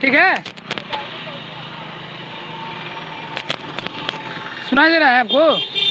ठीक है। सुनाई दे रहा है आपको?